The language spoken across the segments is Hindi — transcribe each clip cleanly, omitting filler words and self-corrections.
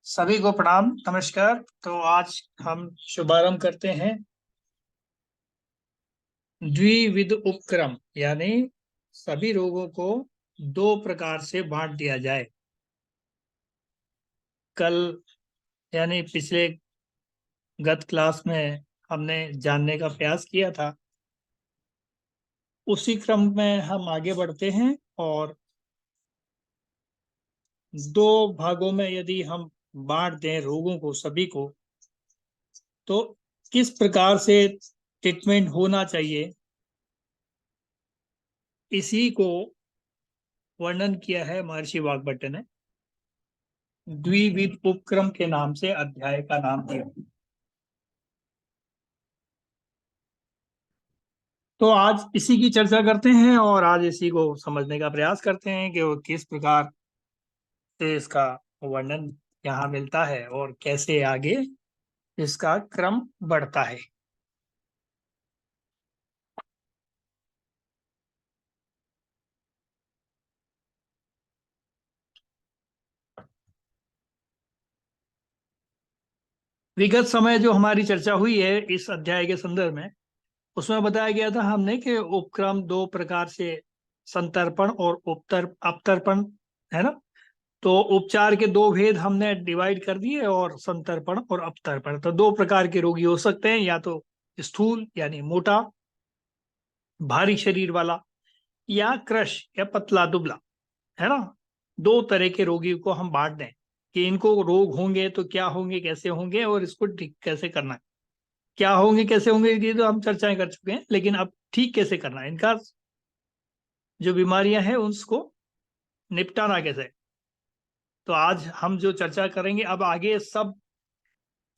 सभी को प्रणाम नमस्कार। तो आज हम शुभारंभ करते हैं द्विविध उपक्रम, यानी सभी रोगों को दो प्रकार से बांट दिया जाए। कल यानी पिछले गत क्लास में हमने जानने का प्रयास किया था, उसी क्रम में हम आगे बढ़ते हैं और दो भागों में यदि हम बांट दें रोगों को सभी को, तो किस प्रकार से ट्रीटमेंट होना चाहिए, इसी को वर्णन किया है महर्षि वाग्भट ने। द्विविध उपक्रम के नाम से अध्याय का नाम दिया। तो आज इसी की चर्चा करते हैं और आज इसी को समझने का प्रयास करते हैं कि वो किस प्रकार से इसका वर्णन यहाँ मिलता है और कैसे आगे इसका क्रम बढ़ता है। विगत समय जो हमारी चर्चा हुई है इस अध्याय के संदर्भ में, उसमें बताया गया था हमने कि उपक्रम दो प्रकार से, संतर्पण और अपतर्पण, है ना। तो उपचार के दो भेद हमने डिवाइड कर दिए, और संतर्पण और अपतर्पण। तो दो प्रकार के रोगी हो सकते हैं, या तो स्थूल यानी मोटा भारी शरीर वाला, या कृश या पतला दुबला, है ना। दो तरह के रोगी को हम बांट दें कि इनको रोग होंगे तो क्या होंगे, कैसे होंगे, और इसको ठीक कैसे करना है। क्या होंगे कैसे होंगे ये तो हम चर्चाएं कर चुके हैं, लेकिन अब ठीक कैसे करना है, इनका जो बीमारियां हैं उसको निपटाना कैसे। तो आज हम जो चर्चा करेंगे, अब आगे सब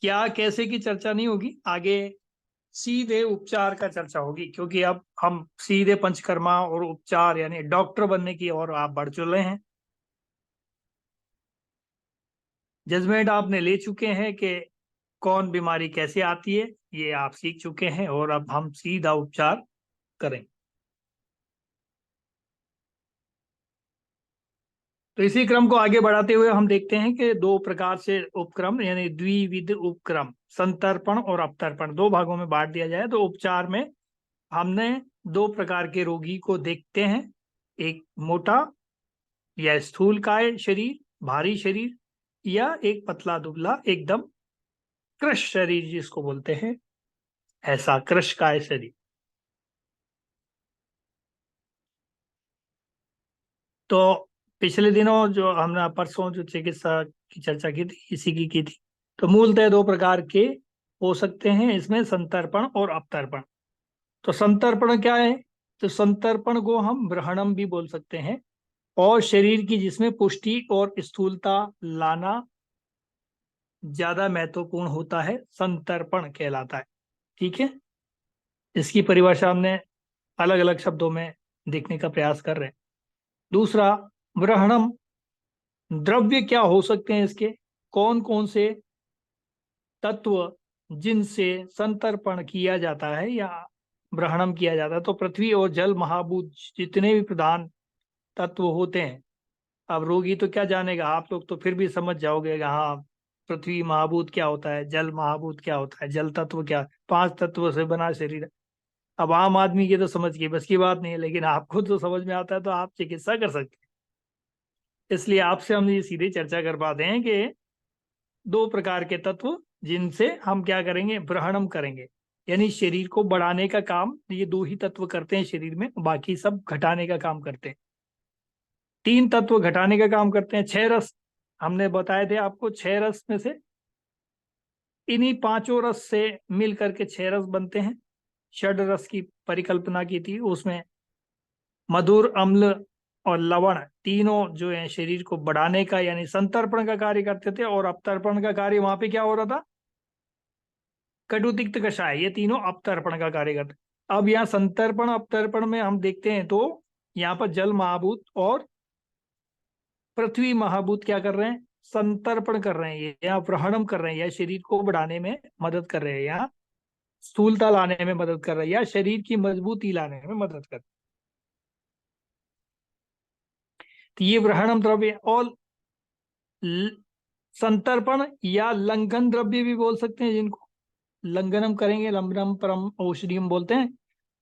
क्या कैसे की चर्चा नहीं होगी, आगे सीधे उपचार का चर्चा होगी, क्योंकि अब हम सीधे पंचकर्मा और उपचार यानी डॉक्टर बनने की ओर आप बढ़ चले हैं। जजमेंट आपने ले चुके हैं कि कौन बीमारी कैसे आती है, ये आप सीख चुके हैं, और अब हम सीधा उपचार करें। तो इसी क्रम को आगे बढ़ाते हुए हम देखते हैं कि दो प्रकार से उपक्रम यानी द्विविध उपक्रम, संतर्पण और अपतर्पण, दो भागों में बांट दिया जाए। तो उपचार में हमने दो प्रकार के रोगी को देखते हैं, एक मोटा या स्थूल काय शरीर, भारी शरीर, या एक पतला दुबला एकदम कृश शरीर जिसको बोलते हैं, ऐसा कृश काय शरीर। तो पिछले दिनों जो हमने परसों जो चिकित्सा की चर्चा की थी, इसी की थी। तो मूलतः दो प्रकार के हो सकते हैं इसमें, संतर्पण और अपतर्पण। तो संतर्पण क्या है? तो संतर्पण को हम ब्रहणम भी बोल सकते हैं, और शरीर की जिसमें पुष्टि और स्थूलता लाना ज्यादा महत्वपूर्ण होता है, संतर्पण कहलाता है। ठीक है, इसकी परिभाषा हमने अलग अलग शब्दों में देखने का प्रयास कर रहे हैं। दूसरा, ब्रहणम, द्रव्य क्या हो सकते हैं इसके, कौन कौन से तत्व जिनसे संतर्पण किया जाता है या ब्रहणम किया जाता है। तो पृथ्वी और जल महाभूत जितने भी प्रधान तत्व होते हैं। अब रोगी तो क्या जानेगा, आप लोग तो फिर भी समझ जाओगे, हाँ पृथ्वी महाभूत क्या होता है, जल महाभूत क्या होता है, जल तत्व क्या, पांच तत्व से बना शरीर है। अब आम आदमी की तो समझ की बस की बात नहीं है, लेकिन आपको तो समझ में आता है, तो आप चिकित्सा कर सकते हैं। इसलिए आपसे हम ये सीधे चर्चा कर पाते हैं कि दो प्रकार के तत्व जिनसे हम क्या करेंगे, ग्रहणम करेंगे, यानी शरीर को बढ़ाने का काम ये दो ही तत्व करते हैं शरीर में, बाकी सब घटाने का काम करते हैं। तीन तत्व घटाने का काम करते हैं। छह रस हमने बताए थे आपको, छह रस में से इन्हीं पांचों रस से मिल करके छह रस बनते हैं। षड रस की परिकल्पना की थी, उसमें मधुर, अम्ल और लवण तीनों जो है शरीर को बढ़ाने का यानी संतर्पण का कार्य करते थे, और अपतर्पण का कार्य वहां पे क्या हो रहा था, कटु तिक्त कषाय, ये तीनों अपतर्पण का कार्य करते हैं। अब यहाँ संतर्पण अपतर्पण में हम देखते हैं तो यहाँ पर जल महाभूत और पृथ्वी महाभूत क्या कर रहे हैं, संतर्पण कर रहे हैं, ये या प्रहणम कर रहे हैं, या शरीर को बढ़ाने में मदद कर रहे हैं, या स्थूलता लाने में मदद कर रहे हैं, या शरीर की मजबूती लाने में मदद कर रहे हैं। तो ये ग्रहणम द्रव्य, और संतर्पण या लंघन द्रव्य भी बोल सकते हैं जिनको। लंघन हम करेंगे, लंबनम परम औषधियम बोलते हैं।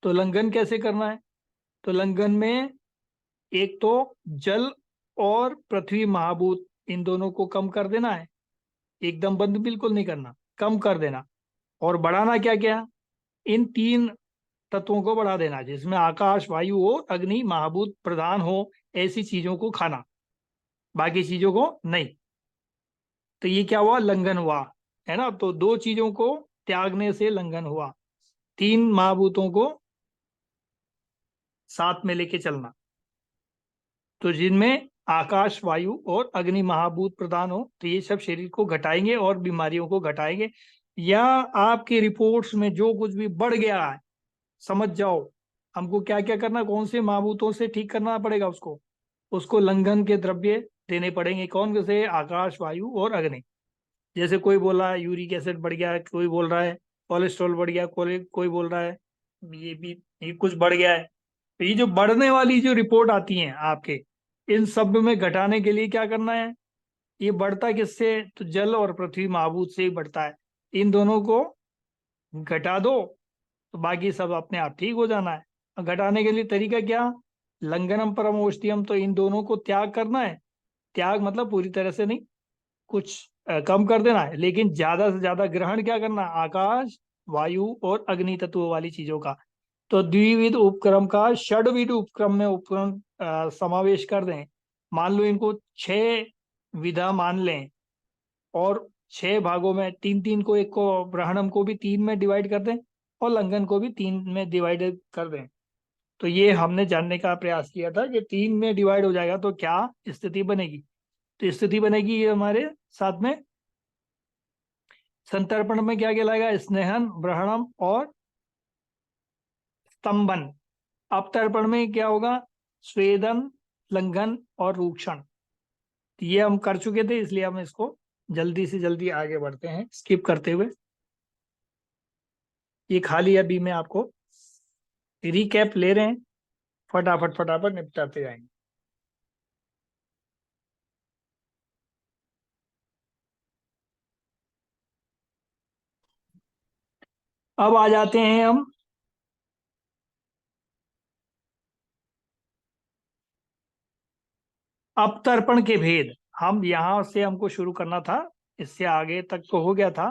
तो लंघन कैसे करना है? तो लंघन में एक तो जल और पृथ्वी महाभूत, इन दोनों को कम कर देना है। एकदम बंद बिल्कुल नहीं करना, कम कर देना। और बढ़ाना क्या क्या? इन तीन तत्वों को बढ़ा देना, जिसमें आकाश, वायु और अग्नि महाभूत प्रधान हो, ऐसी चीजों को खाना, बाकी चीजों को नहीं। तो ये क्या हुआ? लंघन हुआ, है ना। तो दो चीजों को त्यागने से लंघन हुआ। तीन महाभूतों को साथ में लेके चलना, तो जिनमें आकाश, वायु और अग्नि महाभूत प्रधान हो, तो ये सब शरीर को घटाएंगे और बीमारियों को घटाएंगे। या आपकी रिपोर्ट्स में जो कुछ भी बढ़ गया है, समझ जाओ हमको क्या क्या करना, कौन से महाभूतों से ठीक करना पड़ेगा उसको। उसको लंघन के द्रव्य देने पड़ेंगे। कौन से? आकाश, वायु और अग्नि। जैसे कोई बोल रहा है यूरिक एसिड बढ़ गया है, कोई बोल रहा है कोलेस्ट्रॉल बढ़ गया, कोई बोल रहा है ये भी, ये कुछ बढ़ गया है। तो ये जो बढ़ने वाली जो रिपोर्ट आती है आपके, इन सब में घटाने के लिए क्या करना है? ये बढ़ता किससे? तो जल और पृथ्वी महाभूत से ही बढ़ता है। इन दोनों को घटा दो, तो बाकी सब अपने आप ठीक हो जाना है। और घटाने के लिए तरीका क्या? लंघनम परम औषधियम, तो इन दोनों को त्याग करना है। त्याग मतलब पूरी तरह से नहीं, कुछ कम कर देना है, लेकिन ज्यादा से ज्यादा ग्रहण क्या करना? आकाश, वायु और अग्नि तत्व वाली चीजों का। तो द्विविध उपक्रम का षडविध उपक्रम में उपक्रम समावेश कर दें। मान लो इनको 6 विधा मान लें, और 6 भागों में तीन तीन को, एक को ग्रहणम को भी 3 में डिवाइड कर दें, और लंघन को भी 3 में डिवाइड कर दें। तो ये हमने जानने का प्रयास किया था कि 3 में डिवाइड हो जाएगा तो क्या स्थिति बनेगी। तो स्थिति बनेगी ये हमारे साथ में, संतर्पण में क्या कहलाएगा? स्नेहन, ब्रहणम और स्तंभन। अपतर्पण में क्या होगा? स्वेदन, लंघन और रूक्षण। तो ये हम कर चुके थे, इसलिए हम इसको जल्दी से जल्दी आगे बढ़ते हैं स्किप करते हुए। ये खाली अभी मैं आपको रिकैप ले रहे हैं, फटाफट फटाफट निपटाते जाएंगे। अब आ जाते हैं हम अपतर्पण के भेद। हम यहां से हमको शुरू करना था, इससे आगे तक तो हो गया था।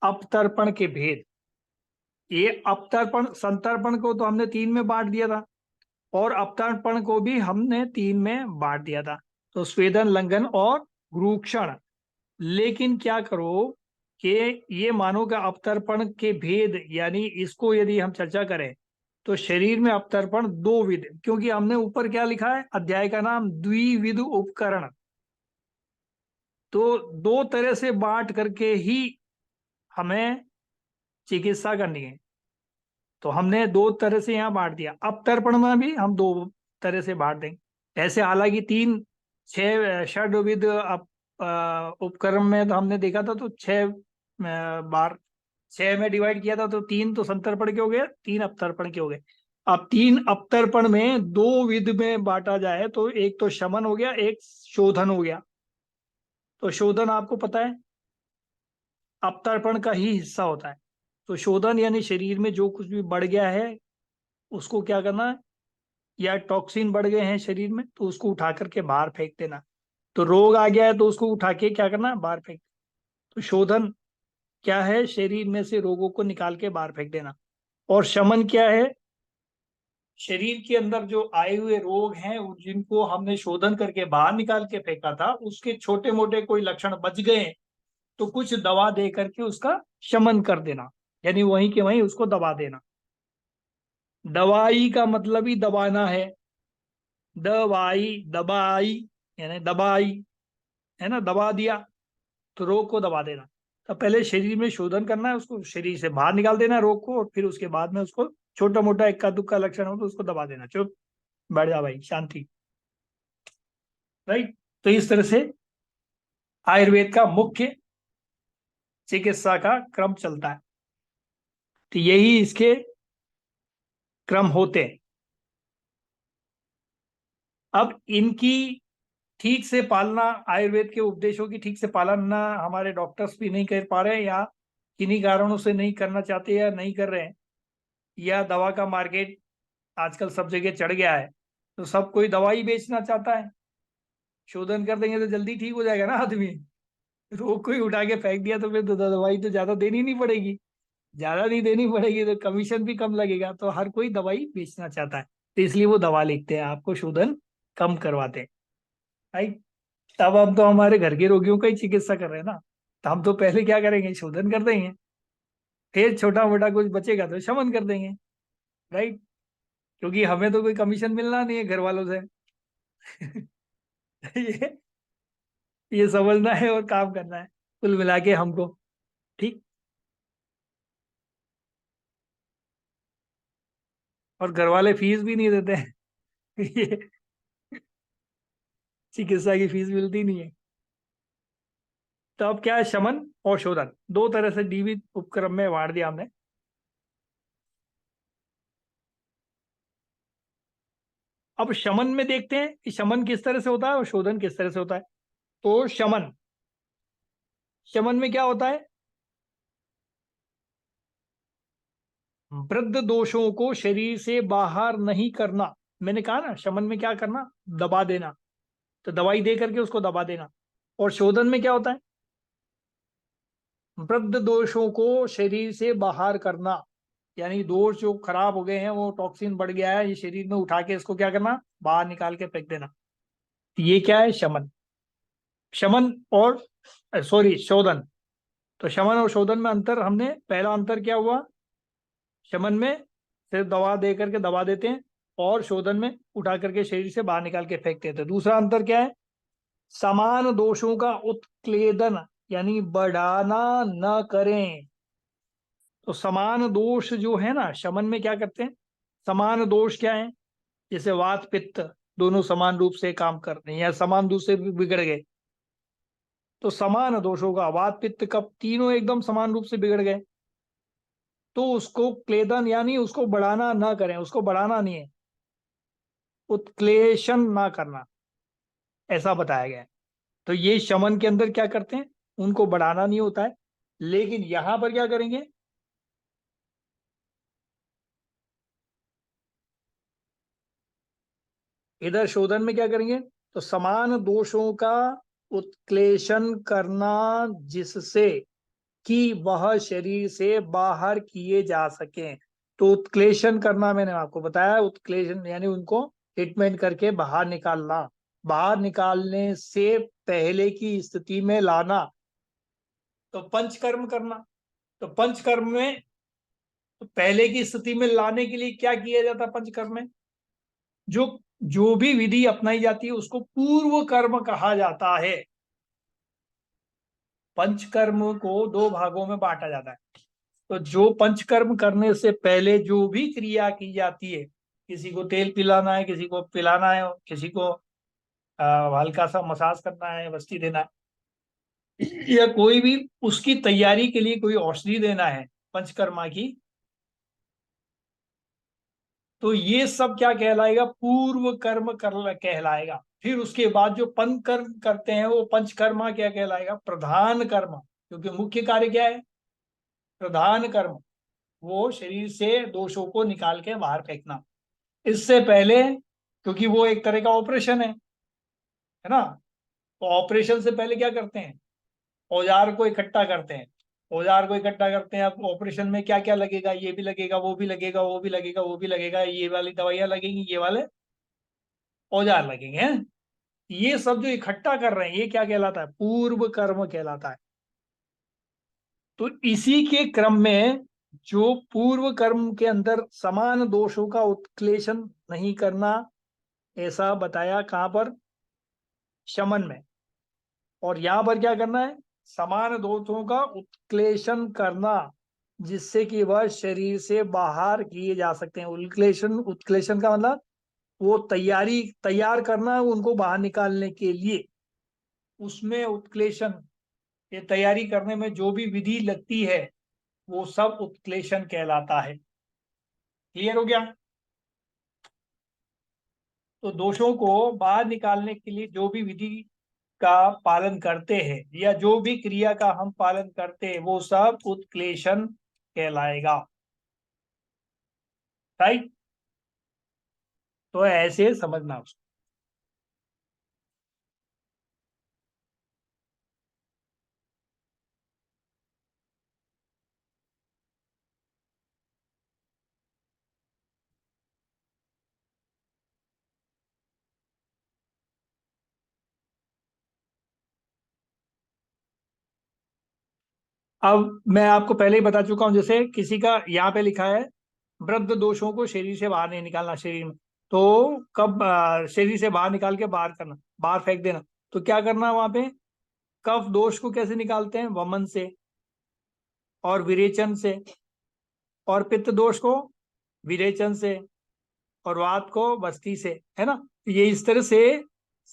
अपतर्पण के भेद, ये अपतर्पण, संतर्पण को तो हमने 3 में बांट दिया था, और अपतर्पण को भी हमने 3 में बांट दिया था। तो स्वेदन, लंघन और रूक्षण। लेकिन क्या करो कि ये मानो कि अपतर्पण के भेद, यानी इसको यदि हम चर्चा करें, तो शरीर में अपतर्पण 2 विध, क्योंकि हमने ऊपर क्या लिखा है, अध्याय का नाम द्विविध उपकरण। तो 2 तरह से बांट करके ही हमें चिकित्सा करनी है। तो हमने 2 तरह से यहाँ बांट दिया। अपतर्पण में भी हम 2 तरह से बांट देंगे। ऐसे हालांकि 6 षडविध उपक्रम में तो हमने देखा था, तो 6 बार 6 में डिवाइड किया था, तो 3 तो संतर्पण के हो गए, 3 अपतर्पण के हो गए। अब 3 अपतर्पण में 2 विध में बांटा जाए, तो एक तो शमन हो गया, एक शोधन हो गया। तो शोधन आपको पता है अपतर्पण का ही हिस्सा होता है। तो शोधन यानी शरीर में जो कुछ भी बढ़ गया है, उसको क्या करना है, या टॉक्सिन बढ़ गए हैं शरीर में, तो उसको उठा करके बाहर फेंक देना। तो रोग आ गया है, तो उसको उठा के क्या करना, बाहर फेंक। तो शोधन क्या है? शरीर में से रोगों को निकाल के बाहर फेंक देना। और शमन क्या है? शरीर के अंदर जो आए हुए रोग हैं, जिनको हमने शोधन करके बाहर निकाल के फेंका था, उसके छोटे मोटे कोई लक्षण बच गए, तो कुछ दवा दे करके उसका शमन कर देना, यानी वहीं के वहीं उसको दबा देना। दवाई का मतलब ही दबाना है। दवाई, दबाई, यानी दबाई, है ना, दबा दिया। तो रोग को दबा देना। तो पहले शरीर में शोधन करना है, उसको शरीर से बाहर निकाल देना है रोग को, और फिर उसके बाद में उसको छोटा मोटा इक्का दुक्का लक्षण हो तो उसको दबा देना। चुप बैठ जा भाई, शांति। राइट। तो इस तरह से आयुर्वेद का मुख्य चिकित्सा का क्रम चलता है। तो यही इसके क्रम होते हैं। अब इनकी ठीक से पालना, आयुर्वेद के उपदेशों की ठीक से पालना हमारे डॉक्टर्स भी नहीं कर पा रहे हैं, या किन्हीं कारणों से नहीं करना चाहते या नहीं कर रहे हैं, या दवा का मार्केट आजकल सब जगह चढ़ गया है, तो सब कोई दवा ही बेचना चाहता है। शोधन कर देंगे तो जल्दी ठीक हो जाएगा ना आदमी, रोग को ही उठा के फेंक दिया तो फिर तो दवाई तो ज्यादा देनी नहीं पड़ेगी, ज्यादा नहीं देनी पड़ेगी तो कमीशन भी कम लगेगा, तो हर कोई दवाई बेचना चाहता है, तो इसलिए वो दवा लिखते हैं, आपको शोधन कम करवाते हैं। राइट। तब हम तो हमारे घर के रोगियों का ही चिकित्सा कर रहे हैं ना, तो हम तो पहले क्या करेंगे, शोधन कर देंगे, फिर छोटा मोटा कुछ बचेगा तो शमन कर देंगे। राइट। क्योंकि हमें तो कोई कमीशन मिलना नहीं है घर वालों से। ये ये समझना है और काम करना है, कुल मिला के हमको। ठीक। और घर वाले फीस भी नहीं देते हैं। ये चिकित्सा की फीस मिलती नहीं है। तो अब क्या है, शमन और शोधन दो तरह से डीवी उपक्रम में बांट दिया हमने। अब शमन में देखते हैं कि शमन किस तरह से होता है और शोधन किस तरह से होता है। तो शमन, शमन में क्या होता है, वृद्ध दोषों को शरीर से बाहर नहीं करना। मैंने कहा ना, शमन में क्या करना, दबा देना, तो दवाई दे करके उसको दबा देना। और शोधन में क्या होता है, वृद्ध दोषों को शरीर से बाहर करना, यानी दोष जो खराब हो गए हैं, वो टॉक्सिन बढ़ गया है, ये शरीर में उठा के इसको क्या करना, बाहर निकाल के फेंक देना। तो ये क्या है, शमन। शमन और सॉरी शोधन। तो शमन और शोधन में अंतर, हमने पहला अंतर क्या हुआ, शमन में सिर्फ दवा दे करके दबा देते हैं, और शोधन में उठा करके शरीर से बाहर निकाल के फेंक देते हैं। दूसरा अंतर क्या है, समान दोषों का उत्क्लेदन, यानी बढ़ाना न करें। तो समान दोष जो है ना, शमन में क्या करते हैं, समान दोष क्या है, जैसे वात पित्त दोनों समान रूप से काम कर रहे हैं या समान रूप से बिगड़ गए, तो समान दोषों का वात पित्त कब तीनों एकदम समान रूप से बिगड़ गए, तो उसको क्लेदन यानी उसको बढ़ाना ना करें, उसको बढ़ाना नहीं है, उत्क्लेशन ना करना, ऐसा बताया गया है। तो ये शमन के अंदर क्या करते हैं, उनको बढ़ाना नहीं होता है, लेकिन यहां पर क्या करेंगे, इधर शोधन में क्या करेंगे, तो समान दोषों का उत्क्लेशन करना, जिससे कि वह शरीर से बाहर किए जा सके। तो उत्क्लेशन करना मैंने आपको बताया, उत्क्लेशन यानी उनको ट्रीटमेंट करके बाहर निकालना, बाहर निकालने से पहले की स्थिति में लाना, तो पंचकर्म करना। तो पंचकर्म में, तो पहले की स्थिति में लाने के लिए क्या किया जाता है पंचकर्म में, जो जो भी विधि अपनाई जाती है उसको पूर्व कर्म कहा जाता है। पंचकर्म को दो भागों में बांटा जाता है। तो जो पंचकर्म करने से पहले जो भी क्रिया की जाती है, किसी को तेल पिलाना है, किसी को पिलाना है, किसी को हल्का सा मसाज करना है, वस्ती देना है, या कोई भी उसकी तैयारी के लिए कोई औषधि देना है पंचकर्मा की, तो ये सब क्या कहलाएगा, पूर्व कर्म कर कहलाएगा। फिर उसके बाद जो पंच कर्म करते हैं वो पंचकर्मा क्या कहलाएगा, प्रधान कर्म। क्योंकि मुख्य कार्य क्या है, प्रधान कर्म, वो शरीर से दोषों को निकाल के बाहर फेंकना। इससे पहले, क्योंकि वो एक तरह का ऑपरेशन है ना, तो ऑपरेशन से पहले क्या करते हैं, औजार को इकट्ठा करते हैं। औजार को इकट्ठा करते हैं, अब ऑपरेशन में क्या क्या लगेगा, ये भी लगेगा, वो भी लगेगा, वो भी लगेगा, वो भी लगेगा, ये वाली दवाइयां लगेंगी, ये वाले औजार लगेंगे हैं? ये सब जो इकट्ठा कर रहे हैं, ये क्या कहलाता है, पूर्व कर्म कहलाता है। तो इसी के क्रम में, जो पूर्व कर्म के अंदर समान दोषों का उत्क्लेशन नहीं करना, ऐसा बताया कहां पर, शमन में। और यहां पर क्या करना है, समान दोषों का उत्क्लेशन करना, जिससे कि वह शरीर से बाहर किए जा सकते हैं। उत्क्लेशन, उत्क्लेशन का मतलब वो तैयारी, तैयार करना है उनको बाहर निकालने के लिए, उसमें उत्क्लेशन, ये तैयारी करने में जो भी विधि लगती है वो सब उत्क्लेशन कहलाता है। क्लियर हो गया। तो दोषों को बाहर निकालने के लिए जो भी विधि का पालन करते हैं या जो भी क्रिया का हम पालन करते हैं वो सब उत्क्लेशन कहलाएगा। राइट। तो ऐसे समझना उसको। अब मैं आपको पहले ही बता चुका हूं, जैसे किसी का यहाँ पे लिखा है वृद्ध दोषों को शरीर से बाहर नहीं निकालना शरीर में। तो कब शरीर से बाहर निकाल के बाहर करना, बाहर फेंक देना। तो क्या करना वहां पे, कफ दोष को कैसे निकालते हैं, वमन से और विरेचन से, और पित्त दोष को विरेचन से, और वात को बस्ती से, है ना। तो ये इस तरह से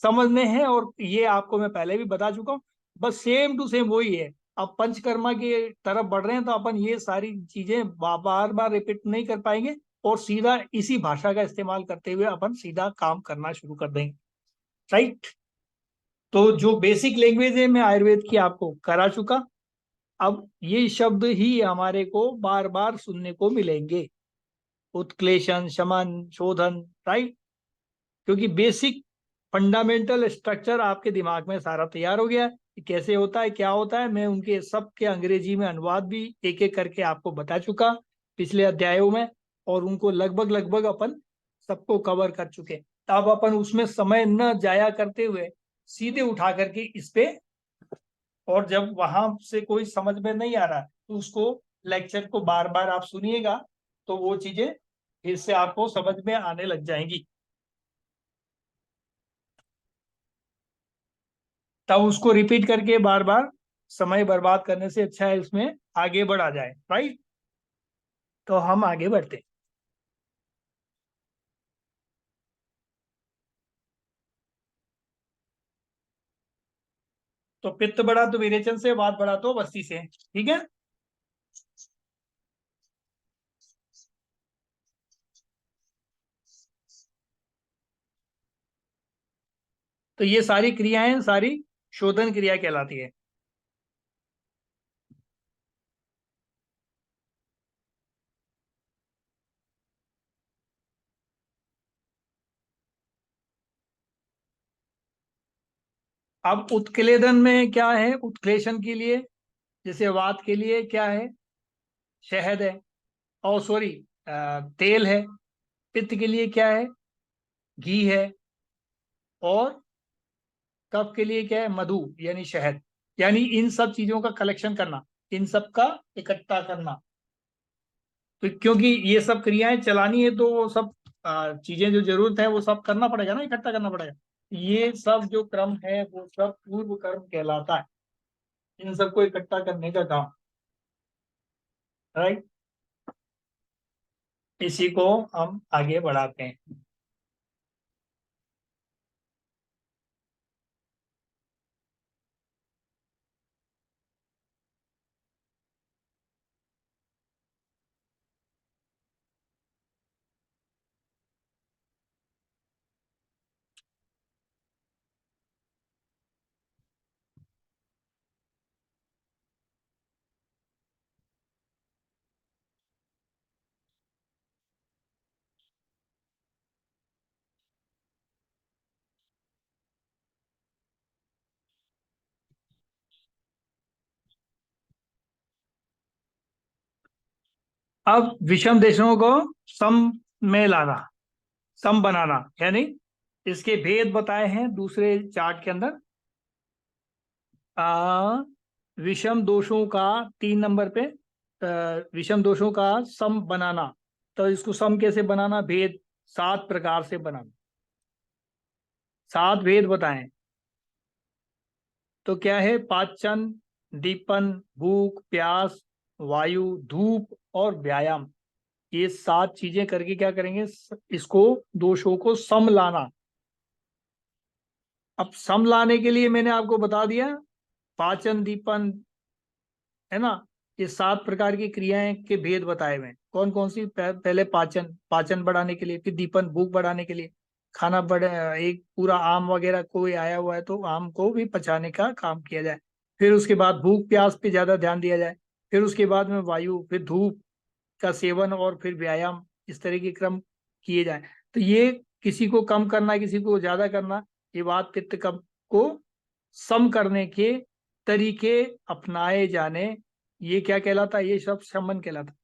समझने हैं, और ये आपको मैं पहले भी बता चुका हूँ। बस सेम टू सेम वही है। अब पंचकर्मा की तरफ बढ़ रहे हैं तो अपन ये सारी चीजें बार बार रिपीट नहीं कर पाएंगे, और सीधा इसी भाषा का इस्तेमाल करते हुए अपन सीधा काम करना शुरू कर देंगे। राइट। तो जो बेसिक लैंग्वेज है मैं आयुर्वेद की आपको करा चुका। अब ये शब्द ही हमारे को बार बार सुनने को मिलेंगे, उत्क्लेशन, शमन, शोधन। राइट। क्योंकि बेसिक फंडामेंटल स्ट्रक्चर आपके दिमाग में सारा तैयार हो गया है कि कैसे होता है, क्या होता है। मैं उनके सब के अंग्रेजी में अनुवाद भी एक एक करके आपको बता चुका पिछले अध्यायों में, और उनको लगभग लगभग अपन सबको कवर कर चुके। तो अब अपन उसमें समय न जाया करते हुए सीधे उठा करके इस पे, और जब वहां से कोई समझ में नहीं आ रहा तो उसको लेक्चर को बार बार आप सुनिएगा, तो वो चीजें फिर से आपको समझ में आने लग जाएंगी। तब उसको रिपीट करके बार बार समय बर्बाद करने से अच्छा है उसमें आगे बढ़ा जाए। राइट। तो हम आगे बढ़ते हैं। तो पित्त बढ़ा तो विरेचन से, वात बढ़ा तो बस्ती से। ठीक है। तो ये सारी क्रियाएं सारी शोधन क्रिया कहलाती है। अब उत्क्लेदन में क्या है, उत्क्लेशन के लिए जैसे वात के लिए क्या है, शहद है, और सॉरी तेल है। पित्त के लिए क्या है, घी है, और कफ के लिए क्या है, मधु यानी शहद। यानी इन सब चीजों का कलेक्शन करना, इन सब का इकट्ठा करना। तो क्योंकि ये सब क्रियाएं चलानी है तो वो सब चीजें जो जरूरत है वो सब करना पड़ेगा ना, इकट्ठा करना पड़ेगा। ये सब जो क्रम है वो सब पूर्व कर्म कहलाता है, इन सबको इकट्ठा करने का काम। राइट। इसी को हम आगे बढ़ाते हैं। अब विषम देशों को सम में लाना, सम बनाना, यानी इसके भेद बताए हैं दूसरे चार्ट के अंदर। आ, विषम दोषों का 3 नंबर पे, विषम दोषों का सम बनाना। तो इसको सम कैसे बनाना, भेद 7 प्रकार से बनाना, 7 भेद बताएं। तो क्या है, पाचन, दीपन, भूख, प्यास, वायु, धूप और व्यायाम। ये 7 चीजें करके क्या करेंगे, इसको दोषों को सम लाना। अब सम लाने के लिए मैंने आपको बता दिया, पाचन, दीपन, है ना। ये 7 प्रकार की क्रियाएं के भेद बताए हुए हैं। कौन कौन सी, पहले पाचन, पाचन बढ़ाने के लिए, फिर दीपन भूख बढ़ाने के लिए, खाना बड़े, एक पूरा आम वगैरह कोई आया हुआ है तो आम को भी पचाने का काम किया जाए। फिर उसके बाद भूख प्यास पे ज्यादा ध्यान दिया जाए। फिर उसके बाद में वायु, फिर धूप का सेवन, और फिर व्यायाम, इस तरह के क्रम किए जाए। तो ये किसी को कम करना, किसी को ज्यादा करना, ये वात पित्त कफ को सम करने के तरीके अपनाए जाने, ये क्या कहलाता है? ये सब शमन कहलाता है।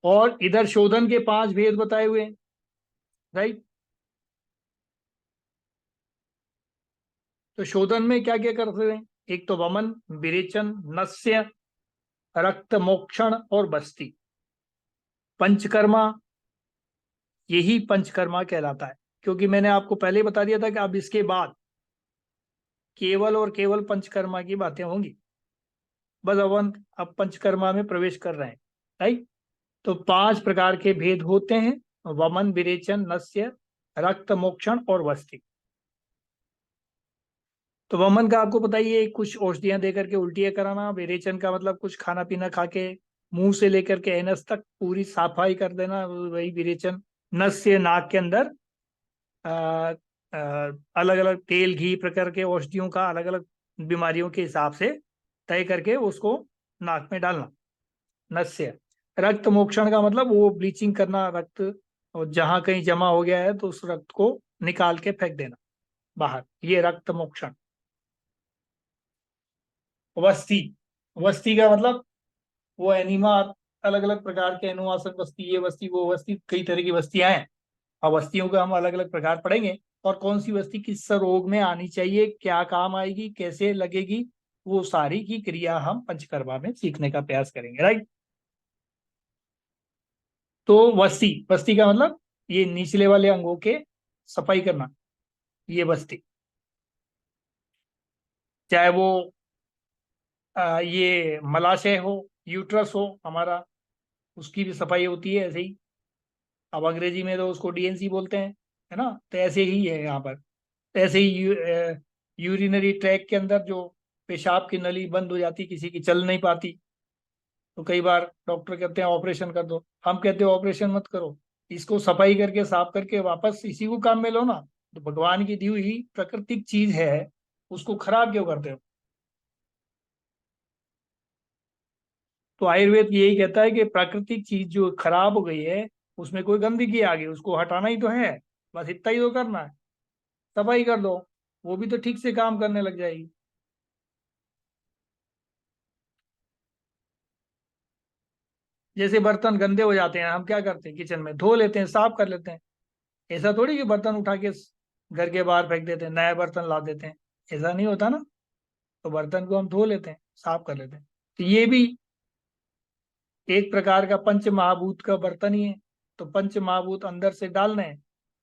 और इधर शोधन के 5 भेद बताए हुए हैं, राइट। तो शोधन में क्या क्या करते हैं? एक तो वमन, विरेचन, नस्य, रक्त मोक्षण और बस्ती। पंचकर्मा, यही पंचकर्मा कहलाता है। क्योंकि मैंने आपको पहले ही बता दिया था कि अब इसके बाद केवल और केवल पंचकर्मा की बातें होंगी। बस अब पंचकर्मा में प्रवेश कर रहे हैं, राइट। तो 5 प्रकार के भेद होते हैं: वमन, विरेचन, नस्य, रक्त मोक्षण और बस्ती। तो वमन का आपको पता ही है, कुछ औषधियां देकर के उल्टियां कराना। विरेचन का मतलब कुछ खाना पीना खा के मुंह से लेकर के एनस तक पूरी सफाई कर देना, वही विरेचन। नस से नाक के अंदर अलग अलग तेल घी प्रकार के औषधियों का अलग अलग बीमारियों के हिसाब से तय करके उसको नाक में डालना, नस से। रक्त मोक्षण का मतलब वो ब्लीचिंग करना, रक्त और जहां कहीं जमा हो गया है तो उस रक्त को निकाल के फेंक देना बाहर, ये रक्त मोक्षण। वस्ती, वस्ती का मतलब वो एनिमा, अलग अलग प्रकार के अनुवासक वस्ती, ये वस्ती वो वस्ती, कई तरह की वस्तियां हैं। अब वस्तियों का हम अलग अलग प्रकार पढ़ेंगे, और कौन सी वस्ती किस रोग में आनी चाहिए, क्या काम आएगी, कैसे लगेगी, वो सारी की क्रिया हम पंचकर्मा में सीखने का प्रयास करेंगे, राइट। तो वस्ती, वस्ती का मतलब ये निचले वाले अंगों के सफाई करना, ये वस्ती। चाहे वो ये मलाशय हो, यूट्रस हो हमारा, उसकी भी सफाई होती है ऐसे ही। अब अंग्रेजी में तो उसको डीएनसी बोलते हैं, है ना। तो ऐसे ही है यहाँ पर। तो ऐसे ही यूरिनरी ट्रैक के अंदर जो पेशाब की नली बंद हो जाती, किसी की चल नहीं पाती, तो कई बार डॉक्टर कहते हैं ऑपरेशन कर दो। हम कहते हैं ऑपरेशन मत करो, इसको सफाई करके साफ करके वापस इसी को काम में लो ना। तो भगवान की दी हुई प्राकृतिक चीज है, उसको खराब क्यों करते हो? तो आयुर्वेद यही कहता है कि प्राकृतिक चीज जो खराब हो गई है, उसमें कोई गंदगी आ गई, उसको हटाना ही तो है। बस इतना ही तो करना है, सफाई कर दो, वो भी तो ठीक से काम करने लग जाएगी। जैसे बर्तन गंदे हो जाते हैं, हम क्या करते हैं, किचन में धो लेते हैं, साफ कर लेते हैं। ऐसा थोड़ी कि बर्तन उठा के घर के बाहर फेंक देते हैं, नया बर्तन ला देते हैं, ऐसा नहीं होता ना। तो बर्तन को हम धो लेते हैं, साफ कर लेते हैं। तो ये भी एक प्रकार का पंच महाभूत का बर्तन ही है। तो पंच महाभूत अंदर से डाल रहे हैं,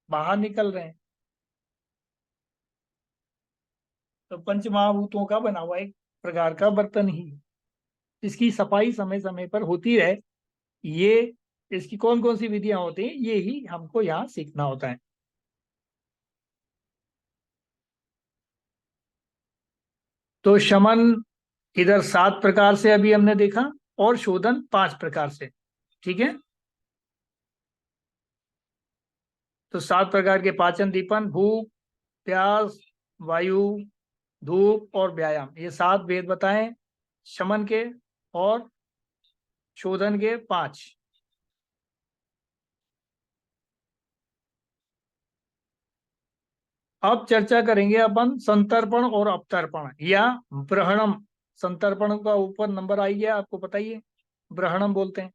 बाहर निकल रहे हैं। तो पंच महाभूतों का बना हुआ एक प्रकार का बर्तन ही है। इसकी सफाई समय समय पर होती रहे, ये इसकी कौन कौन सी विधियां होती हैं, ये ही हमको यहाँ सीखना होता है। तो शमन इधर 7 प्रकार से अभी हमने देखा, और शोधन 5 प्रकार से, ठीक है। तो 7 प्रकार के पाचन, दीपन, भूख, प्यास, वायु, धूप और व्यायाम, ये 7 भेद बताएं शमन के, और शोधन के 5। अब चर्चा करेंगे अपन संतर्पण और अवतर्पण या ब्रहणम। संतर्पण का ऊपर नंबर आई गया, आपको पता ही है। ब्रहणम बोलते हैं,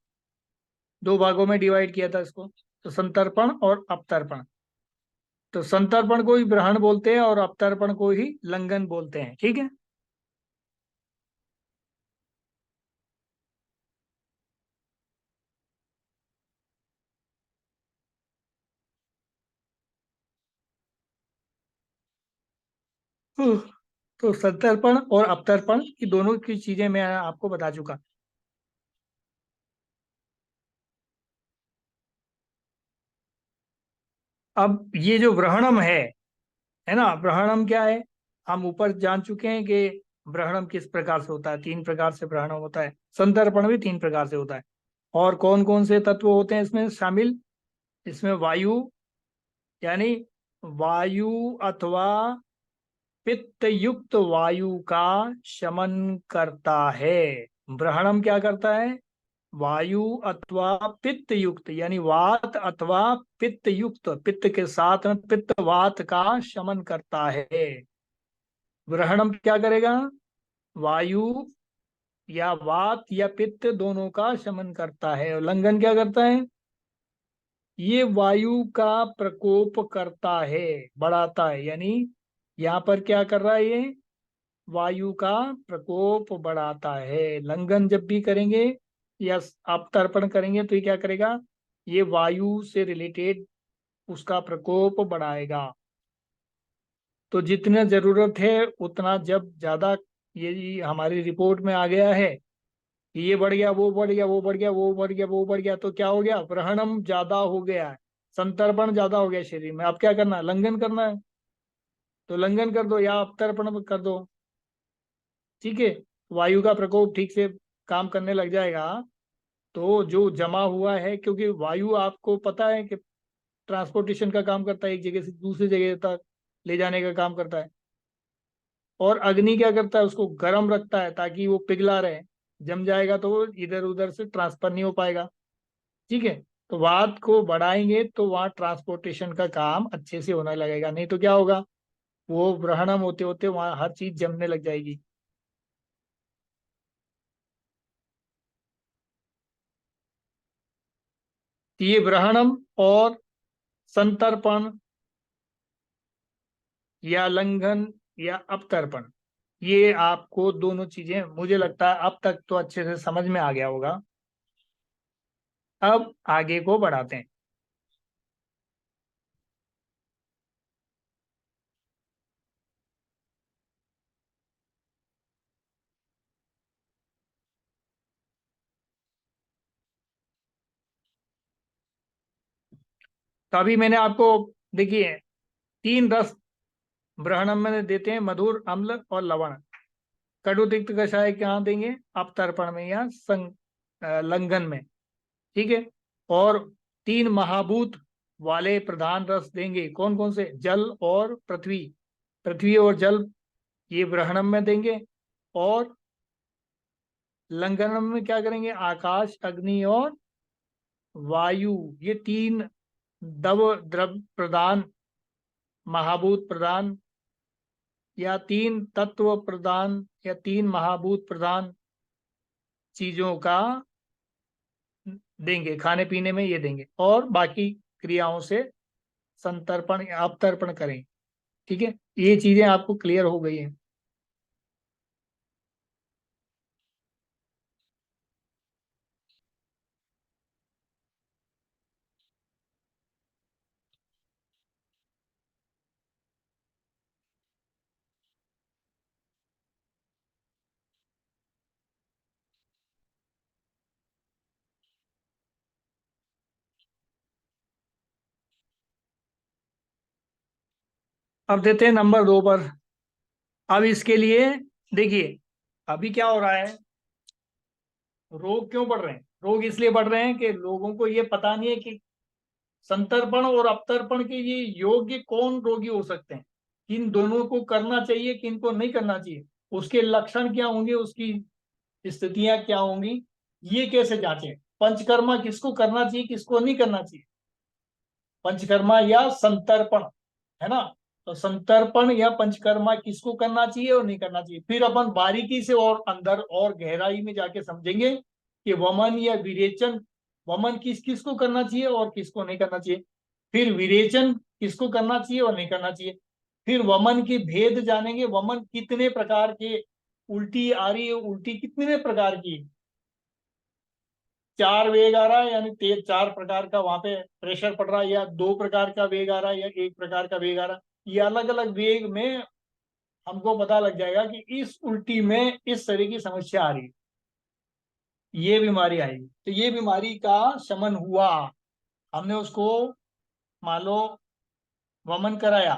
2 भागों में डिवाइड किया था इसको। तो संतर्पण और अवतर्पण। तो संतर्पण को ही ब्रहण बोलते हैं और अवतर्पण को ही लंघन बोलते हैं, ठीक है। तो संतर्पण और अवतर्पण की दोनों की चीजें मैं आपको बता चुका। अब ये जो ग्रहणम है ना, ग्रहणम क्या है? हम ऊपर जान चुके हैं कि ग्रहणम किस प्रकार से होता है। 3 प्रकार से ग्रहणम होता है, संतर्पण भी 3 प्रकार से होता है। और कौन कौन से तत्व होते हैं इसमें शामिल? इसमें वायु, यानी वायु अथवा पित्त युक्त वायु का शमन करता है। ग्रहणम क्या करता है? वायु अथवा पित्त युक्त, यानी वात अथवा पित्त युक्त, पित्त के साथ में पित्त वात का शमन करता है। ग्रहणम क्या करेगा? वायु या वात या पित्त दोनों का शमन करता है। और लंघन क्या करता है? ये वायु का प्रकोप करता है, बढ़ाता है। यानी यहाँ पर क्या कर रहा है ये? वायु का प्रकोप बढ़ाता है। लंघन जब भी करेंगे या अवतर्पण करेंगे तो ये क्या करेगा? ये वायु से रिलेटेड उसका प्रकोप बढ़ाएगा। तो जितना जरूरत है उतना, जब ज्यादा ये हमारी रिपोर्ट में आ गया है कि ये बढ़ गया, वो बढ़ गया, वो बढ़ गया, वो बढ़ गया, वो बढ़ गया, तो क्या हो गया? ग्रहणम ज्यादा हो गया है, संतर्पण ज्यादा हो गया शरीर में। अब क्या करना है? लंघन करना है। तो लंघन कर दो या अवतर्पण कर दो। ठीक है, वायु का प्रकोप ठीक से काम करने लग जाएगा। तो जो जमा हुआ है, क्योंकि वायु आपको पता है कि ट्रांसपोर्टेशन का काम करता है, एक जगह से दूसरी जगह तक ले जाने का काम करता है। और अग्नि क्या करता है? उसको गर्म रखता है ताकि वो पिघला रहे। जम जाएगा तो वो इधर उधर से ट्रांसफर नहीं हो पाएगा। ठीक है, तो वात को बढ़ाएंगे तो वहाँ ट्रांसपोर्टेशन का काम अच्छे से होने लगेगा। नहीं तो क्या होगा? वो ग्रहणम होते होते वहाँ हर चीज जमने लग जाएगी। तो ये ग्रहणम और संतर्पण या लंघन या अपतर्पण, ये आपको दोनों चीजें मुझे लगता है अब तक तो अच्छे से समझ में आ गया होगा। अब आगे को बढ़ाते हैं। तो अभी मैंने आपको, देखिए, तीन रस ग्रहणम में देते हैं, मधुर, अम्ल और लवण। कटु तिक्त कषाय कहाँ देंगे? अपतर्पण में या लंघन में। ठीक है, और तीन महाभूत वाले प्रधान रस देंगे। कौन कौन से? जल और पृथ्वी। पृथ्वी और जल ये ग्रहणम में देंगे। और लंघनम में क्या करेंगे? आकाश, अग्नि और वायु, ये तीन दव द्रव प्रधान, महाभूत प्रधान, या तीन तत्व प्रधान, या तीन महाभूत प्रधान चीजों का देंगे। खाने पीने में ये देंगे और बाकी क्रियाओं से संतर्पण या अवतर्पण करें। ठीक है, ये चीजें आपको क्लियर हो गई हैं। अब देते हैं नंबर 2 पर। अब इसके लिए देखिए, अभी क्या हो रहा है? रोग क्यों बढ़ रहे हैं? रोग इसलिए बढ़ रहे हैं कि लोगों को ये पता नहीं है कि संतर्पण और अपतर्पण के ये योग्य कौन रोगी हो सकते हैं, किन दोनों को करना चाहिए, किन को नहीं करना चाहिए, उसके लक्षण क्या होंगे, उसकी स्थितियां क्या होंगी, ये कैसे जांचें। पंचकर्मा किसको करना चाहिए, किसको नहीं करना चाहिए? पंचकर्मा या संतर्पण, है ना? तो संतर्पण या पंचकर्मा किसको करना चाहिए और नहीं करना चाहिए, फिर अपन बारीकी से और अंदर और गहराई में जाके समझेंगे कि वमन या विरेचन, वमन किस किस को करना चाहिए और किसको नहीं करना चाहिए, फिर विरेचन किसको करना चाहिए और नहीं करना चाहिए, फिर वमन के भेद जानेंगे। वमन कितने प्रकार के? उल्टी आ रही है, उल्टी कितने प्रकार की? चार वेग आ रहा है, यानी तेज चार प्रकार का वहां पे प्रेशर पड़ रहा है, या दो प्रकार का वेग आ रहा है, या एक प्रकार का वेग आ रहा है। ये अलग अलग वेग में हमको पता लग जाएगा कि इस उल्टी में इस तरह की समस्या आ रही है, ये बीमारी आई। तो ये बीमारी का शमन हुआ, हमने उसको मान लो वमन कराया,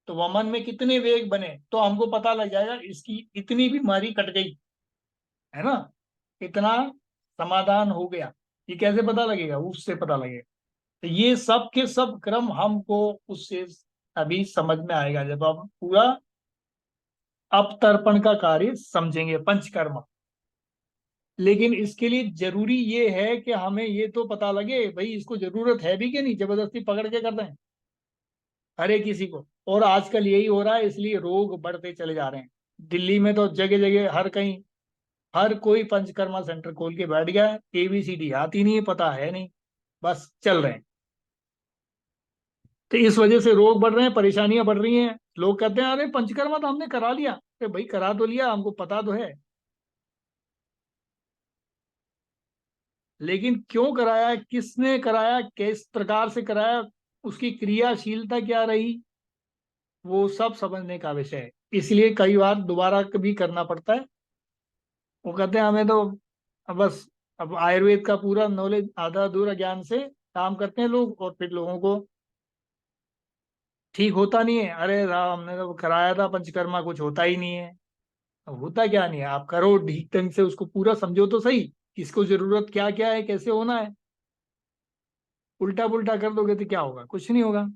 तो वमन में कितने वेग बने तो हमको पता लग जाएगा इसकी इतनी बीमारी कट गई, है ना? इतना समाधान हो गया। ये कैसे पता लगेगा? उससे पता लगेगा। तो ये सब के सब क्रम हमको उससे अभी समझ में आएगा जब हम पूरा अपतर्पण का कार्य समझेंगे, पंचकर्म। लेकिन इसके लिए जरूरी ये है कि हमें ये तो पता लगे भाई इसको जरूरत है भी कि नहीं, जबरदस्ती पकड़ के कर दें हर एक किसी को। और आजकल यही हो रहा है, इसलिए रोग बढ़ते चले जा रहे हैं। दिल्ली में तो जगह जगह हर कहीं हर कोई पंचकर्मा सेंटर खोल के बैठ गया है। ABCD आती नहीं है, पता है नहीं, बस चल रहे हैं। तो इस वजह से रोग बढ़ रहे हैं, परेशानियां बढ़ रही हैं। लोग कहते हैं अरे पंचकर्मा तो हमने करा लिया। अरे भाई करा तो लिया, हमको पता तो है, लेकिन क्यों कराया, किसने कराया, किस प्रकार से कराया, उसकी क्रियाशीलता क्या रही, वो सब समझने का विषय है। इसलिए कई बार दोबारा भी करना पड़ता है। वो कहते हैं हमें तो अब बस अब आयुर्वेद का पूरा नॉलेज आधा अधूरा ज्ञान से काम करते हैं लोग, और फिर लोगों को ठीक होता नहीं है। अरे राम, हमने तो कराया था पंचकर्मा, कुछ होता ही नहीं है। अब होता क्या नहीं है, आप करो ठीक ढंग से, उसको पूरा समझो तो सही, किसको जरूरत क्या क्या है, कैसे होना है। उल्टा पुल्टा कर दोगे तो क्या होगा? कुछ नहीं होगा।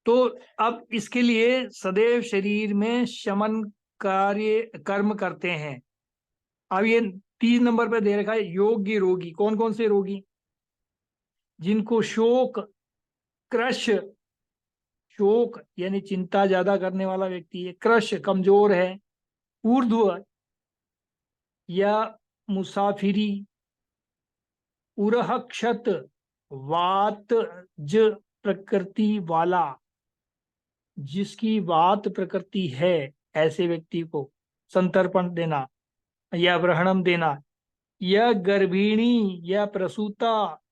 तो अब इसके लिए सदैव शरीर में शमन कार्य कर्म करते हैं। अब ये 3 नंबर पे दे रखा है योग्य रोगी। कौन कौन से रोगी? जिनको शोक, क्रश, शोक यानी चिंता ज्यादा करने वाला व्यक्ति है, क्रश कमजोर है, ऊर्ध्व या मुसाफिरी, उरहक्षत, वात ज प्रकृति वाला, जिसकी वात प्रकृति है, ऐसे व्यक्ति को संतर्पण देना या ग्रहणम देना, या गर्भिणी या प्रसूता,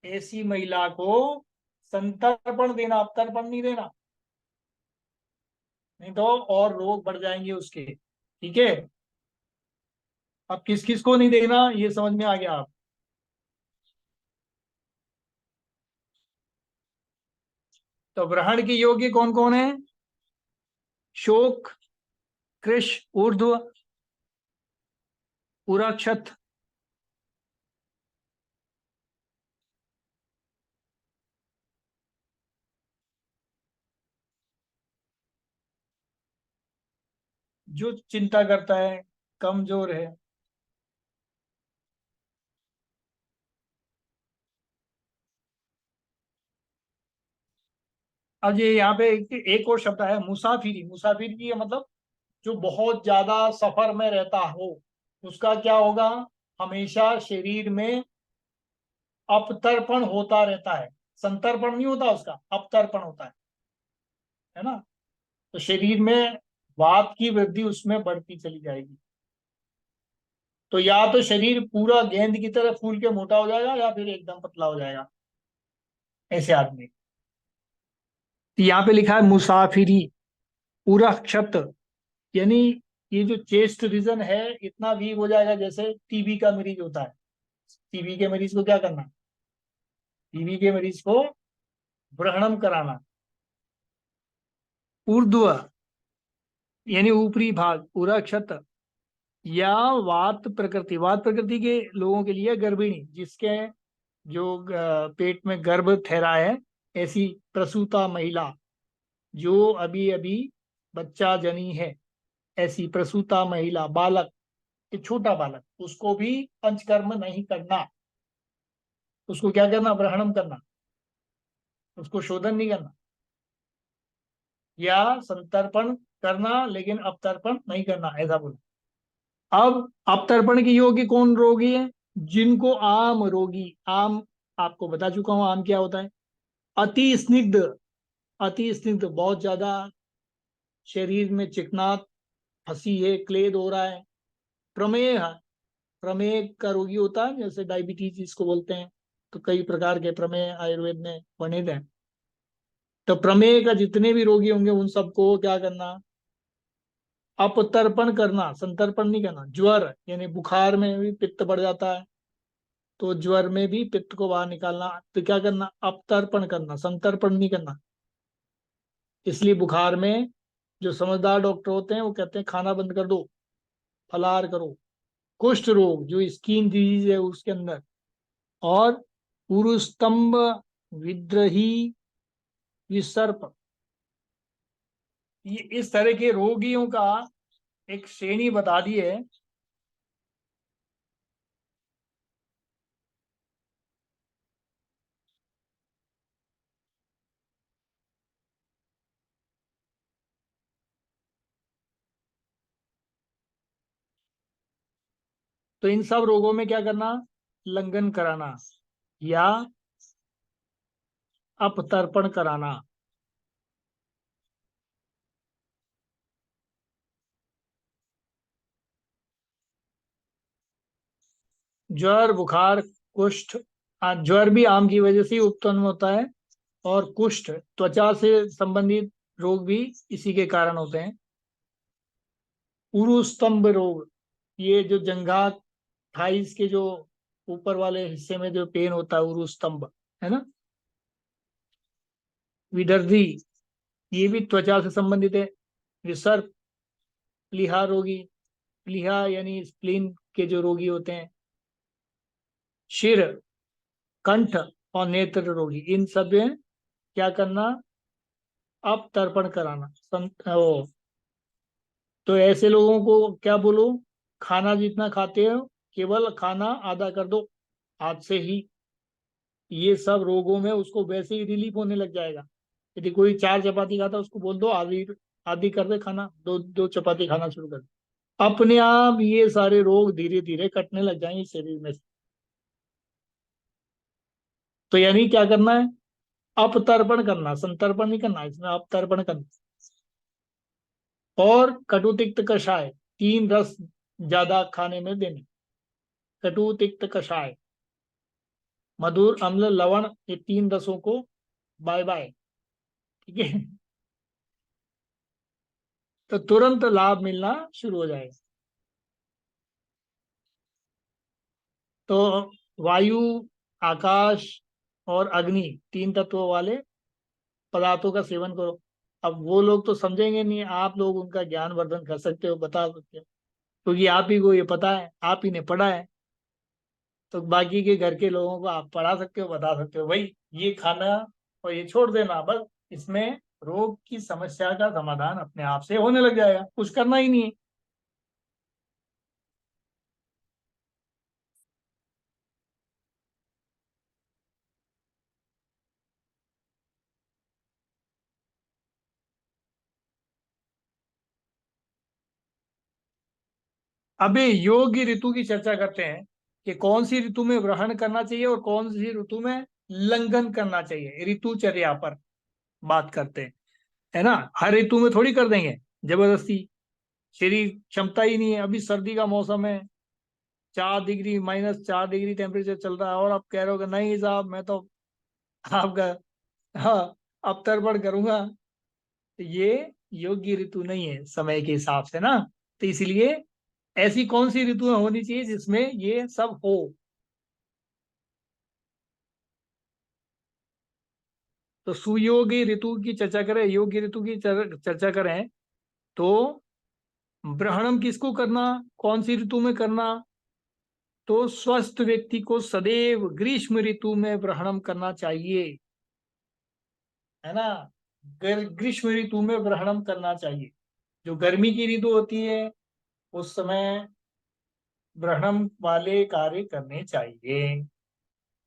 ऐसी महिला को संतर्पण देना, अपतर्पण नहीं देना, नहीं तो और रोग बढ़ जाएंगे उसके। ठीक है। अब किस किस को नहीं देना ये समझ में आ गया आप? तो ग्रहण के योग्य कौन कौन है? शोक, कृश, ऊर्ध्व, उराक्षत। जो चिंता करता है, कमजोर है। अब ये यहाँ पे एक और शब्द है मुसाफिरी। मुसाफिर की ये मतलब जो बहुत ज्यादा सफर में रहता हो, उसका क्या होगा? हमेशा शरीर में अपतर्पण होता रहता है। संतर्पण नहीं होता उसका, अपतर्पण होता है ना। तो शरीर में वात की वृद्धि उसमें बढ़ती चली जाएगी। तो या तो शरीर पूरा गेंद की तरह फूल के मोटा हो जाएगा, या फिर एकदम पतला हो जाएगा ऐसे आदमी। तो यहाँ पे लिखा है मुसाफिरी, पूरा क्षत, यानी ये जो चेस्ट रीजन है इतना वीक हो जाएगा, जैसे टीबी का मरीज होता है। टीबी के मरीज को क्या करना? टीबी के मरीज को ग्रहणम कराना। ऊर्ध्व यानी ऊपरी भाग, पूरा क्षत, या वात प्रकृति। वात प्रकृति के लोगों के लिए गर्भिणी, जिसके जो पेट में गर्भ ठहरा है, ऐसी प्रसूता महिला, जो अभी अभी बच्चा जनी है, ऐसी प्रसूता महिला, बालक, एक छोटा बालक, उसको भी पंचकर्म नहीं करना। उसको क्या करना? ग्रहणम करना। उसको शोधन नहीं करना, या संतर्पण करना, लेकिन अपतर्पण नहीं करना, ऐसा बोला। अब अपतर्पण के योग्य कौन रोगी है? जिनको आम रोगी, आम आपको बता चुका हूं आम क्या होता है। अति स्निग्ध, अति स्निग्ध बहुत ज्यादा शरीर में चिकनात फंसी है, क्लेद हो रहा है। प्रमेह, प्रमेह का रोगी होता है, जैसे डायबिटीज जिसको बोलते हैं। तो कई प्रकार के प्रमेह आयुर्वेद में वर्णित हैं। तो प्रमेह का जितने भी रोगी होंगे उन सबको क्या करना? अपतर्पण करना, संतर्पण नहीं करना। ज्वर यानी बुखार में भी पित्त बढ़ जाता है, तो ज्वर में भी पित्त को बाहर निकालना, तो क्या करना? अपतर्पण करना, संतर्पण नहीं करना। इसलिए बुखार में जो समझदार डॉक्टर होते हैं वो कहते हैं खाना बंद कर दो, फलाहार करो, कुष्ठ रोग जो स्किन डिजीज है उसके अंदर, और उरुस्तंभ, विद्रही, विसर्प, ये इस तरह के रोगियों का एक श्रेणी बता दी है। तो इन सब रोगों में क्या करना, लंघन कराना या अपतर्पण कराना। ज्वर, बुखार, कुष्ठ, ज्वर भी आम की वजह से ही उत्पन्न होता है, और कुष्ठ त्वचा से संबंधित रोग भी इसी के कारण होते हैं। उरुस्तंभ रोग, ये जो जंघा, थाइस के जो ऊपर वाले हिस्से में जो पेन होता है, उरुस्तंभ, है ना। विदर्धी, ये भी त्वचा से संबंधित है। विसर्प, प्लीहा रोगी, प्लीहा यानी स्प्लीन के जो रोगी होते हैं। शिर, कंठ और नेत्र रोगी, इन सब में क्या करना, अपतर्पण कराना। तो ऐसे लोगों को क्या बोलो, खाना जितना खाते हो केवल खाना आधा कर दो हाथ से ही। ये सब रोगों में उसको वैसे ही रिलीफ होने लग जाएगा। यदि कोई 4 चपाती खाता, उसको बोल दो आधी आधी कर दे खाना, दो दो चपाती खाना शुरू कर दे, अपने आप ये सारे रोग धीरे धीरे कटने लग जाएंगे शरीर में से। तो यानी क्या करना है, अपतर्पण करना, संतर्पण नहीं करना, इसमें अपतर्पण करना। और कटु तिक्त कषाय, 3 रस ज्यादा खाने में देने। कटु तिक्त कषाय, मधुर, अम्ल, लवण, ये 3 रसों को बाय बाय। ठीक है। तो तुरंत लाभ मिलना शुरू हो जाएगा। तो वायु, आकाश और अग्नि, 3 तत्वों वाले पदार्थों का सेवन करो। अब वो लोग तो समझेंगे नहीं, आप लोग उनका ज्ञान वर्धन कर सकते हो, बता सकते हो, क्योंकि आप ही को ये पता है, आप ही ने पढ़ा है। तो बाकी के घर के लोगों को आप पढ़ा सकते हो, बता सकते हो, भाई ये खाना और ये छोड़ देना, बस इसमें रोग की समस्या का समाधान अपने आप से होने लग जाएगा, कुछ करना ही नहीं है। अभी योग्य ऋतु की चर्चा करते हैं कि कौन सी ऋतु में ग्रहण करना चाहिए और कौन सी ऋतु में लंघन करना चाहिए, ऋतुचर्या पर बात करते हैं, है ना। हर ऋतु में थोड़ी कर देंगे जबरदस्ती, शरीर क्षमता ही नहीं है। अभी सर्दी का मौसम है, 4 डिग्री, -4 डिग्री टेम्परेचर चल रहा है, और आप कह रहे हो कि नहीं साहब मैं तो आपका, हाँ, अवतर्पण करूंगा। तो ये योग्य ऋतु नहीं है समय के हिसाब से ना। तो इसलिए ऐसी कौन सी ऋतुएं होनी चाहिए जिसमें ये सब हो। तो सुयोगी ऋतु की चर्चा करें, योग्य ऋतु की चर्चा करें, तो ग्रहणम किसको करना, कौन सी ऋतु में करना। तो स्वस्थ व्यक्ति को सदैव ग्रीष्म ऋतु में ग्रहणम करना चाहिए, है ना। ग्रीष्म ऋतु में ग्रहणम करना चाहिए। जो गर्मी की ऋतु होती है उस समय ग्रहणम वाले कार्य करने चाहिए।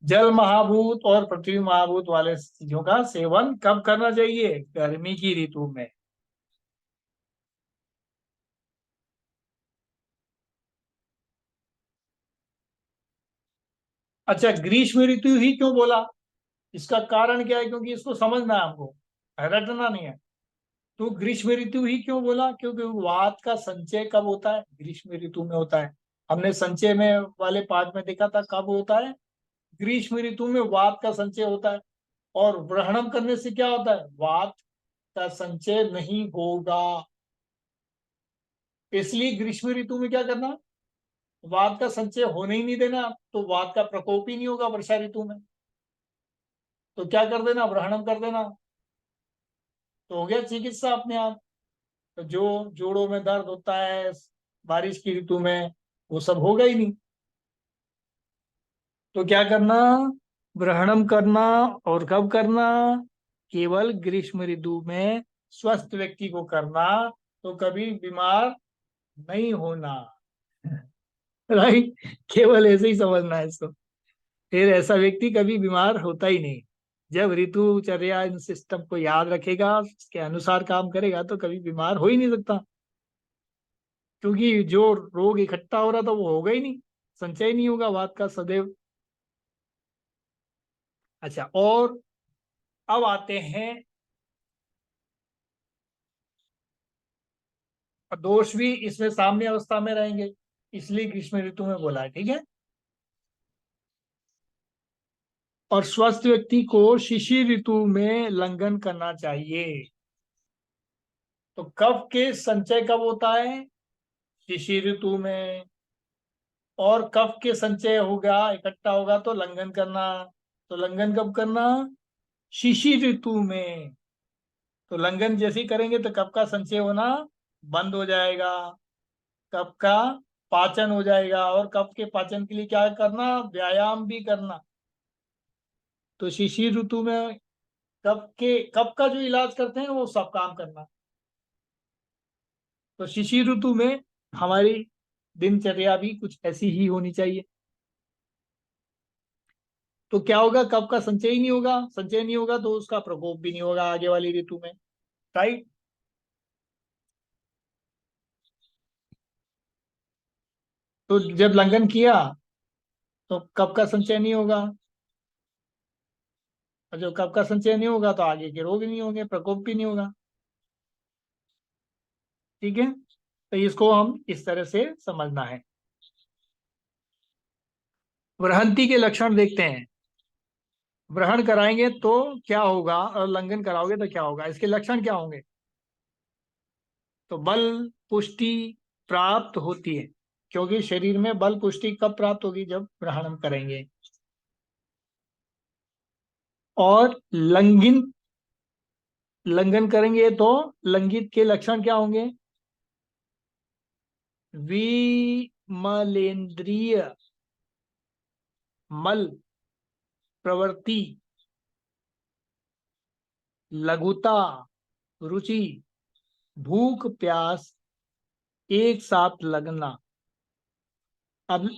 जल महाभूत और पृथ्वी महाभूत वाले चीजों का सेवन कब करना चाहिए, गर्मी की ऋतु में। अच्छा, ग्रीष्म ऋतु ही क्यों बोला, इसका कारण क्या है, क्योंकि इसको समझना है हमको, रटना नहीं है। तो ग्रीष्म ऋतु ही क्यों बोला, क्योंकि वात का संचय कब होता है, ग्रीष्म ऋतु में होता है। हमने संचय में वाले पाठ में देखा था, कब होता है, ग्रीष्म ऋतु में वात का संचय होता है। और ग्रहणम करने से क्या होता है, वात का संचय नहीं होगा। इसलिए ग्रीष्म ऋतु में क्या करना, वात का संचय होने ही नहीं देना, तो वात का प्रकोप ही नहीं होगा वर्षा ऋतु में। तो क्या कर देना, ग्रहणम कर देना, तो हो गया चिकित्सा अपने आप। तो जो जोड़ों में दर्द होता है बारिश की ऋतु में, वो सब होगा ही नहीं। तो क्या करना, ग्रहणम करना। और कब करना, केवल ग्रीष्म ऋतु में स्वस्थ व्यक्ति को करना, तो कभी बीमार नहीं होना। राइट, केवल ऐसे ही समझना है इसको। फिर ऐसा व्यक्ति कभी बीमार होता ही नहीं। जब ऋतुचर्या इन सिस्टम को याद रखेगा, उसके अनुसार काम करेगा, तो कभी बीमार हो ही नहीं सकता। क्योंकि जो रोग इकट्ठा हो रहा था वो होगा ही नहीं, संचय नहीं होगा बात का सदैव। अच्छा, और अब आते हैं, दोष भी इसमें साम्य अवस्था में रहेंगे, इसलिए ग्रीष्म ऋतु में बोला है, ठीक है। और स्वस्थ व्यक्ति को शिशिर ऋतु में लंघन करना चाहिए। तो कफ के संचय कब होता है, शिशिर ऋतु में। और कफ के संचय होगा, इकट्ठा होगा तो लंघन करना। तो लंघन कब करना, शिशिर ऋतु में। तो लंघन जैसे ही करेंगे तो कफ का संचय होना बंद हो जाएगा, कफ का पाचन हो जाएगा। और कफ के पाचन के लिए क्या करना, व्यायाम भी करना। तो शिशिर ऋतु में कफ का जो इलाज करते हैं वो सब काम करना। तो शिशिर ऋतु में हमारी दिनचर्या भी कुछ ऐसी ही होनी चाहिए। तो क्या होगा, कफ का संचय ही नहीं होगा, संचय नहीं होगा तो उसका प्रकोप भी नहीं होगा आगे वाली ऋतु में। राइट। तो जब लंघन किया तो कफ का संचय नहीं होगा, और जब कफ का संचय नहीं होगा तो आगे के रोग नहीं होंगे, प्रकोप भी नहीं होगा। ठीक है, तो इसको हम इस तरह से समझना है। व्रहंती के लक्षण देखते हैं। ग्रहण कराएंगे तो क्या होगा, और लंघन कराओगे तो क्या होगा, इसके लक्षण क्या होंगे। तो बल पुष्टि प्राप्त होती है, क्योंकि शरीर में बल पुष्टि कब प्राप्त होगी, जब ग्रहण करेंगे। और लंघन लंघन करेंगे तो लंघित के लक्षण क्या होंगे, विमलेंद्रिय मल प्रवृत्ति, लघुता, रुचि, भूख प्यास एक साथ लगना। अब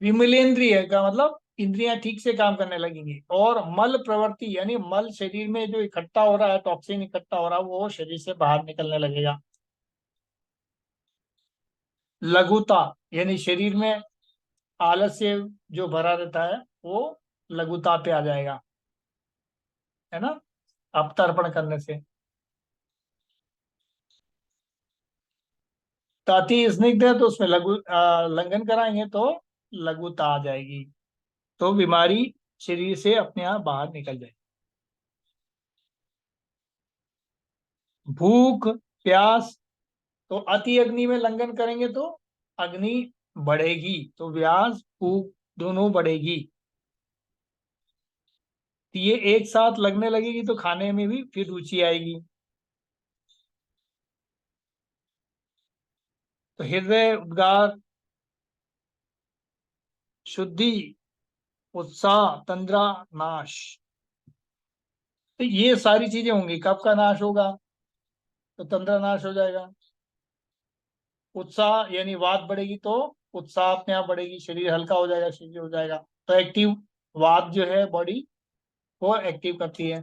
विमलेंद्रिय का मतलब इंद्रियां ठीक से काम करने लगेंगी। और मल प्रवृत्ति यानी मल शरीर में जो इकट्ठा हो रहा है, टॉक्सिन इकट्ठा हो रहा है, वो शरीर से बाहर निकलने लगेगा। लघुता यानी शरीर में आलस्य जो भरा रहता है वो लघुता पे आ जाएगा, है ना, अपतर्पण करने से। ताति स्निग्ध है तो उसमें लंघन कराएंगे तो लघुता आ जाएगी, तो बीमारी शरीर से अपने आप बाहर निकल जाएगी। भूख प्यास, तो अति अग्नि में लंघन करेंगे तो अग्नि बढ़ेगी, तो व्यास भूख दोनों बढ़ेगी। तो ये एक साथ लगने लगेगी तो खाने में भी फिर रुचि आएगी। तो हृदय उद्गार, शुद्धि, उत्साह, तंद्रा, नाश, तो ये सारी चीजें होंगी। कब का नाश होगा, तो तंद्रा नाश हो जाएगा। उत्साह यानी वात बढ़ेगी तो उत्साह अपने आप बढ़ेगी, शरीर हल्का हो जाएगा, शरीर हो जाएगा। तो एक्टिव, वात जो है बॉडी को एक्टिव करती है।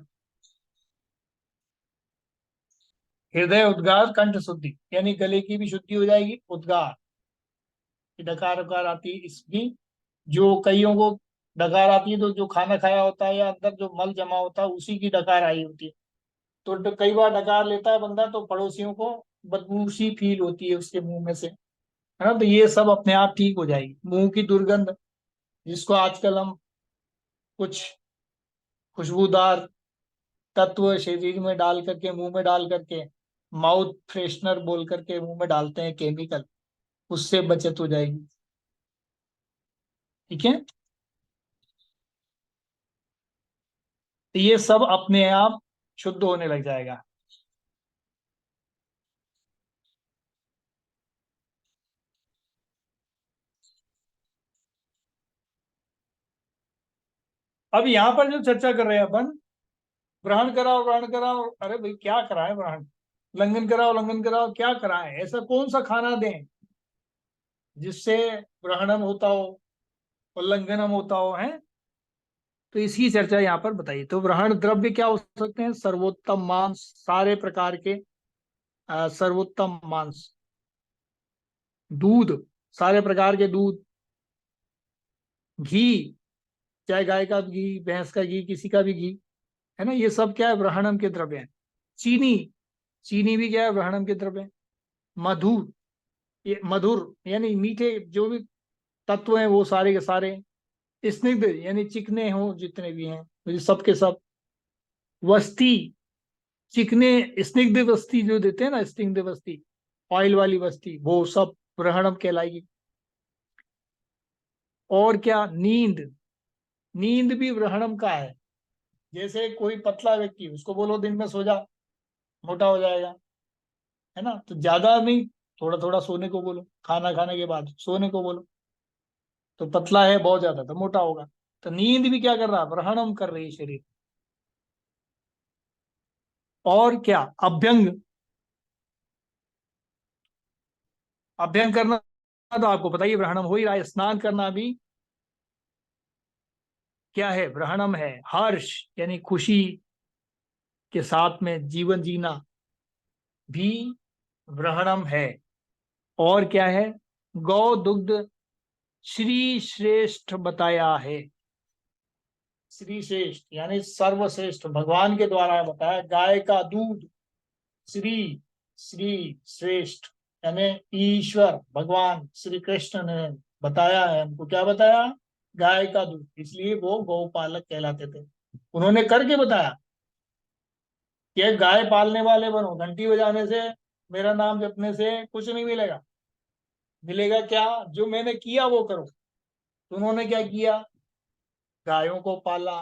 हृदय उद्गार, कंठ शुद्धि यानी गले की भी शुद्धि हो जाएगी। उद्गार की डकार उकार आती है इसकी, जो कईयों को डकार आती है तो जो खाना खाया होता है या अंदर जो मल जमा होता है उसी की डकार आई होती है। तो कई बार डकार लेता है बंदा तो पड़ोसियों को बदबू सी फील होती है उसके मुंह में से, है ना। तो ये सब अपने आप ठीक हो जाएगी। मुंह की दुर्गंध, जिसको आजकल हम कुछ खुशबूदार तत्व शरीर में डाल करके, मुंह में डाल करके, माउथ फ्रेशनर बोल करके मुंह में डालते हैं केमिकल, उससे बचत हो जाएगी। ठीक है, तो ये सब अपने आप शुद्ध होने लग जाएगा। अब यहाँ पर जो चर्चा कर रहे हैं अपन, ग्रहण कराओ ग्रहण कराओ, अरे भाई क्या कराए ग्रहण, लंघन कराओ, क्या कराए, ऐसा कौन सा खाना दें जिससे ग्रहणम होता हो, उल्लंघनम होता हो है। तो इसकी चर्चा यहाँ पर बताइए। तो ग्रहण द्रव्य क्या हो सकते हैं? सर्वोत्तम मांस, सारे प्रकार के सर्वोत्तम मांस, दूध, सारे प्रकार के दूध, घी, चाहे गाय का घी, भैंस का घी, किसी का भी घी, है ना, ये सब क्या है? ग्रहणम के द्रव्य हैं। चीनी, चीनी भी क्या है? ग्रहणम के द्रव्य है। मधु, ये मधुर यानी मीठे जो भी तत्व हैं वो सारे के सारे। स्निग्ध यानी चिकने हो जितने भी हैं, तो ये सब के सब। वस्ती, चिकने स्निग्ध वस्ती जो देते हैं ना, स्निग्ध वस्ती, ऑयल वाली वस्ती, वो सब ग्रहणम कहलाएगी। और क्या? नींद, नींद भी ग्रहणम का है। जैसे कोई पतला व्यक्ति, उसको बोलो दिन में सो जा, मोटा हो जाएगा, है ना, तो ज्यादा नहीं, थोड़ा थोड़ा सोने को बोलो, खाना खाने के बाद सोने को बोलो। तो पतला है बहुत ज्यादा तो मोटा होगा। तो नींद भी क्या कर रहा है? ग्रहणम कर रही है शरीर। और क्या? अभ्यंग, अभ्यंग करना तो आपको पता ही है, ग्रहणम हो ही रहा है। स्नान करना भी क्या है? ग्रहणम है। हर्ष यानी खुशी के साथ में जीवन जीना भी ग्रहणम है। और क्या है? गौ दुग्ध श्री श्रेष्ठ बताया है। श्री श्रेष्ठ यानी सर्वश्रेष्ठ, भगवान के द्वारा बताया। गाय का दूध श्री, श्री श्रेष्ठ यानी ईश्वर भगवान श्री कृष्ण ने बताया है हमको। क्या बताया? गाय का दूध, इसलिए वो गौपालक कहलाते थे। उन्होंने करके बताया कि गाय पालने वाले बनो, घंटी बजाने से, मेरा नाम जपने से कुछ नहीं मिलेगा। मिलेगा क्या? जो मैंने किया वो करो। तो उन्होंने क्या किया? गायों को पाला,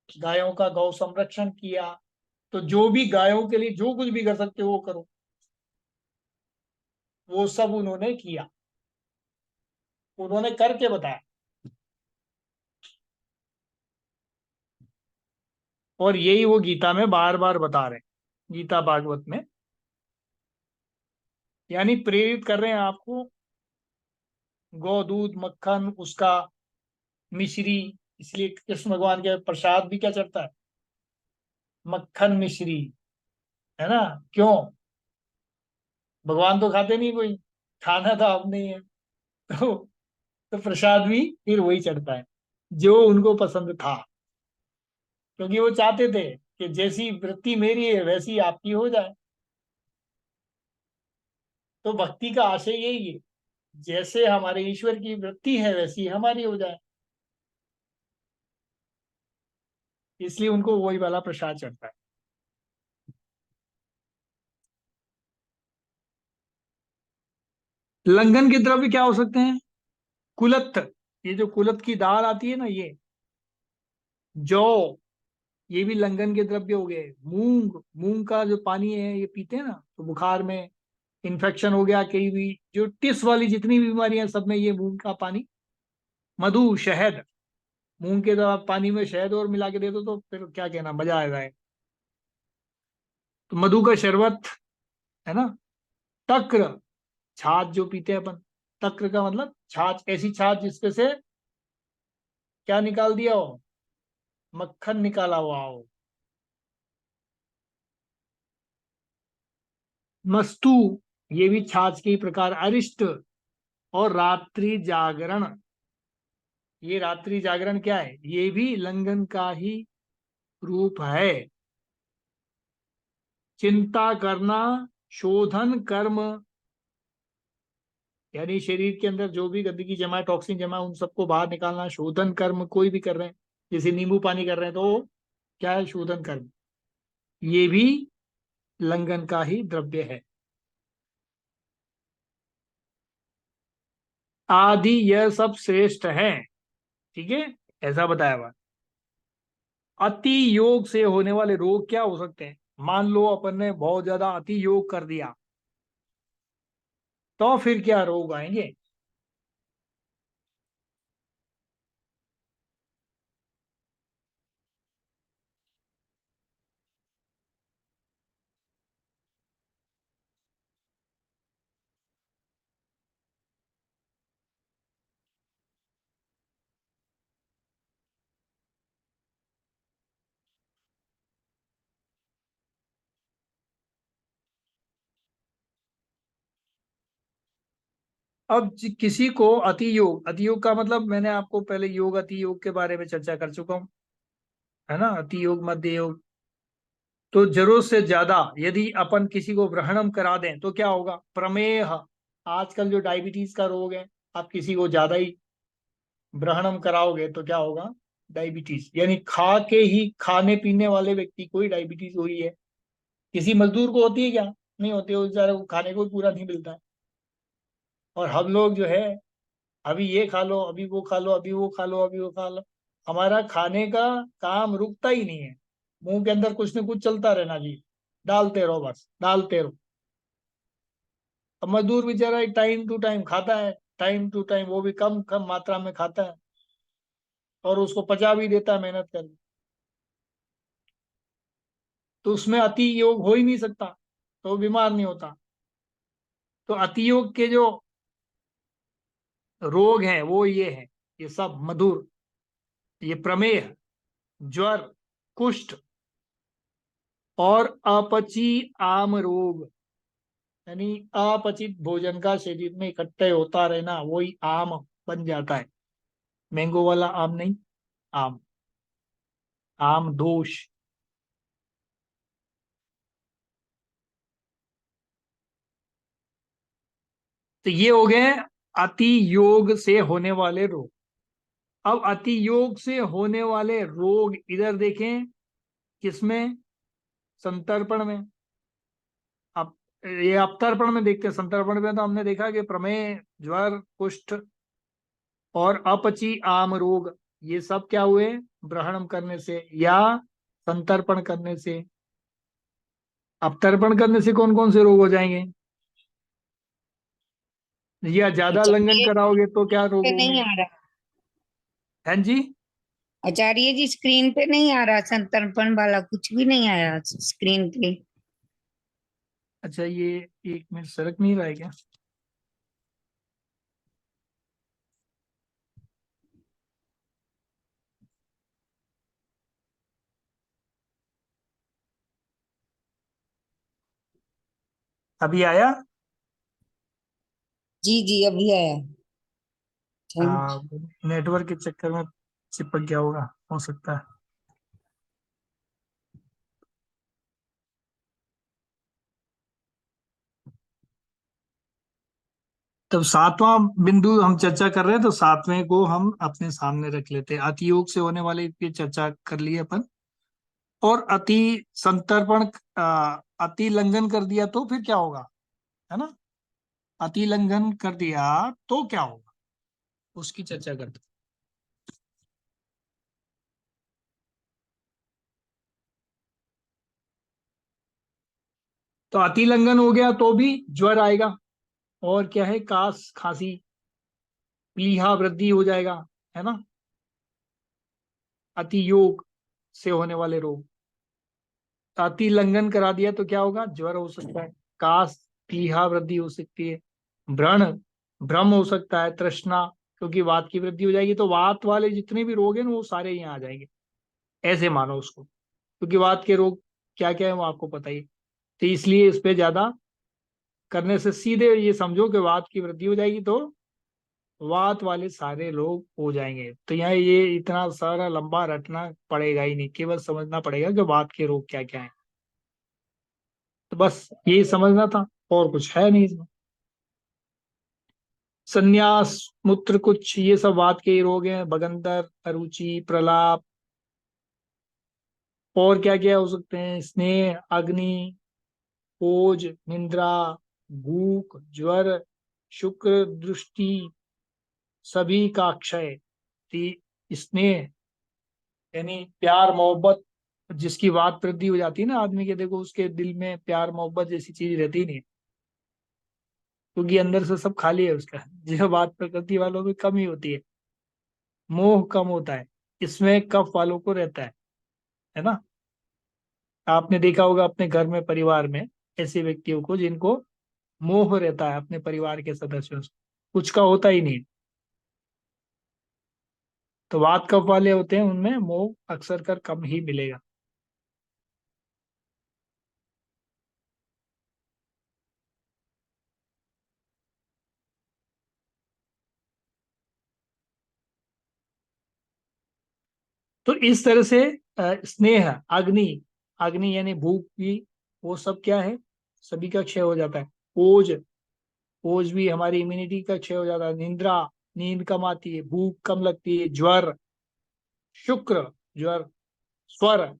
गायों का गौ संरक्षण किया। तो जो भी गायों के लिए जो कुछ भी कर सकते हो वो करो, वो सब उन्होंने किया, उन्होंने करके बताया। और यही वो गीता में बार बार बता रहे हैं, गीता भागवत में, यानी प्रेरित कर रहे हैं आपको। गौ दूध मक्खन उसका मिश्री, इसलिए कृष्ण भगवान के प्रसाद भी क्या चढ़ता है? मक्खन मिश्री, है ना। क्यों? भगवान तो खाते नहीं कोई, खाना तो आपने ही है। तो प्रसाद भी फिर वही चढ़ता है जो उनको पसंद था, क्योंकि वो चाहते थे कि जैसी वृत्ति मेरी है वैसी आपकी हो जाए। तो भक्ति का आशय यही है, जैसे हमारे ईश्वर की वृत्ति है वैसी हमारी हो जाए। इसलिए उनको वही वाला प्रसाद चढ़ता है। लंघन के द्रव्य क्या हो सकते हैं? कुलत्थ, ये जो कुलत्थ की दाल आती है ना, ये जौ, ये भी लंघन के द्रव्य हो गए। मूंग, मूंग का जो पानी है ये पीते हैं ना, तो बुखार में, इन्फेक्शन हो गया, कहीं भी जो टिस वाली जितनी भी बीमारियां, सब में ये मूंग का पानी। मधु, शहद, मूंग के पानी में शहद और मिला के दे दो तो फिर क्या कहना, मजा आएगा। तो मधु का शरबत, है ना। तक्र, छाछ जो पीते हैं अपन, तक्र का मतलब छाछ, ऐसी छाछ जिसपे से क्या निकाल दिया हो? मक्खन निकाला हुआ हो। मस्तु, ये भी छाछ के ही प्रकार। अरिष्ट और रात्रि जागरण, ये रात्रि जागरण क्या है? ये भी लंघन का ही रूप है। चिंता करना, शोधन कर्म, यानी शरीर के अंदर जो भी गंदगी जमा है, टॉक्सिन जमा है, उन सबको बाहर निकालना। शोधन कर्म कोई भी कर रहे हैं, जैसे नींबू पानी कर रहे हैं, तो क्या है? शोधन कर्म। ये भी लंघन का ही द्रव्य है। आदि यह सब श्रेष्ठ है, ठीक है, ऐसा बताया हुआ। अति योग से होने वाले रोग क्या हो सकते हैं? मान लो अपन ने बहुत ज्यादा अति योग कर दिया, तो फिर क्या रोग आएंगे? अब किसी को अति योग, अति योग का मतलब मैंने आपको पहले योग अति योग के बारे में चर्चा कर चुका हूँ, है ना। अति योग मध्य योग। तो जरूरत से ज्यादा यदि अपन किसी को ग्रहणम करा दें तो क्या होगा, प्रमेह। आजकल जो डायबिटीज का रोग है, आप किसी को ज्यादा ही ग्रहणम कराओगे तो क्या होगा, डायबिटीज। यानी खा के ही, खाने पीने वाले व्यक्ति को ही डायबिटीज हुई है। किसी मजदूर को होती है क्या, नहीं होती है, उस बेचारे को खाने को ही पूरा नहीं मिलता है। और हम लोग जो है, अभी ये खा लो, अभी वो खा लो, अभी वो खा लो, अभी वो खा लो। हमारा खाने का काम रुकता ही नहीं है। मुंह के अंदर कुछ न कुछ चलता रहना जी, डालते रहो, बस डालते रहो। अब मजदूर बेचारा टाइम टू टाइम खाता है, टाइम टू टाइम, वो भी कम कम मात्रा में खाता है, और उसको पचा भी देता है मेहनत करके। तो उसमें अति योग हो ही नहीं सकता, तो वो बीमार नहीं होता। तो अति योग के जो रोग हैं वो ये है, ये सब मधुर, ये प्रमेह, ज्वर, कुष्ठ और अपची आम रोग। यानी अपचित भोजन का शरीर में इकट्ठे होता रहना, वही आम बन जाता है। मैंगो वाला आम नहीं, आम, आम दोष। तो ये हो गए अति योग से होने वाले रोग। अब अति योग से होने वाले रोग इधर देखें, किसमें, संतर्पण में। अब ये अवतर्पण में देखते हैं। संतर्पण में तो हमने देखा कि प्रमेह, ज्वर, कुष्ठ और अपची आम रोग, ये सब क्या हुए, ग्रहण करने से या संतर्पण करने से। अवतर्पण करने से कौन कौन से रोग हो जाएंगे, या ज्यादा लंघन आचार्य कराओगे तो क्या रोग पे होंगे। नहीं आ रहा। हैं जी। आचार्य जी स्क्रीन पे नहीं आ रहा, संतर्पण वाला कुछ भी नहीं आया स्क्रीन पे। अच्छा, ये एक मिनट सरक नहीं रहा है क्या। अभी आया। जी जी अभी आया। थैंक। हाँ, नेटवर्क के चक्कर में चिपक गया होगा, हो सकता है। तब सातवां बिंदु हम चर्चा कर रहे हैं, तो सातवें को हम अपने सामने रख लेते हैं। अति योग से होने वाले की चर्चा कर लिए अपन। और अति संतर्पण, अति लंघन कर दिया तो फिर क्या होगा, है ना। अति लंघन कर दिया तो क्या होगा, उसकी चर्चा करते हैं। तो अति लंघन हो गया तो भी ज्वर आएगा, और क्या है, कास खांसी, प्लीहा वृद्धि हो जाएगा, है ना। अति योग से होने वाले रोग। अति लंघन करा दिया तो क्या होगा, ज्वर हो सकता है, कास, प्लीहा वृद्धि हो सकती है, व्रण, भ्रम हो सकता है, तृष्णा, क्योंकि वात की वृद्धि हो जाएगी। तो वात वाले जितने भी रोग हैं ना, वो सारे यहाँ आ जाएंगे, ऐसे मानो उसको। क्योंकि वात के रोग क्या क्या है वो आपको पता ही है। तो इसलिए इस पे ज्यादा करने से सीधे ये समझो कि वात की वृद्धि हो जाएगी, तो वात वाले सारे लोग हो जाएंगे। तो यहाँ ये इतना सारा लंबा रटना पड़ेगा ही नहीं, केवल समझना पड़ेगा कि वात के रोग क्या क्या है। तो बस यही समझना था, और कुछ है नहीं इसमें। संन्यास, मूत्र कुछ, ये सब वात के ही रोग हैं। बगंदर, अरुचि, प्रलाप, और क्या क्या हो सकते हैं, स्नेह, अग्नि, ओज, निद्रा, भूख, ज्वर, शुक्र दृष्टि, सभी का क्षय। स्नेह यानी प्यार मोहब्बत, जिसकी बात वृद्धि हो जाती है ना आदमी के, देखो उसके दिल में प्यार मोहब्बत जैसी चीज रहती ही नहीं है, क्योंकि अंदर से सब खाली है उसका। जो बात प्रकृति वालों में कम ही होती है, मोह कम होता है, इसमें कफ वालों को रहता है ना। आपने देखा होगा अपने घर में, परिवार में, ऐसे व्यक्तियों को जिनको मोह रहता है अपने परिवार के सदस्यों से, कुछ का होता ही नहीं। तो वात कफ वाले होते हैं, उनमें मोह अक्सर कर कम ही मिलेगा। तो इस तरह से स्नेह, अग्नि, अग्नि यानी भूख भी, वो सब क्या है, सभी का क्षय हो जाता है। ओज, ओज भी हमारी इम्यूनिटी का क्षय हो जाता है। निंद्रा, नींद कम आती है, भूख कम लगती है। ज्वर, शुक्र, ज्वर। स्वर,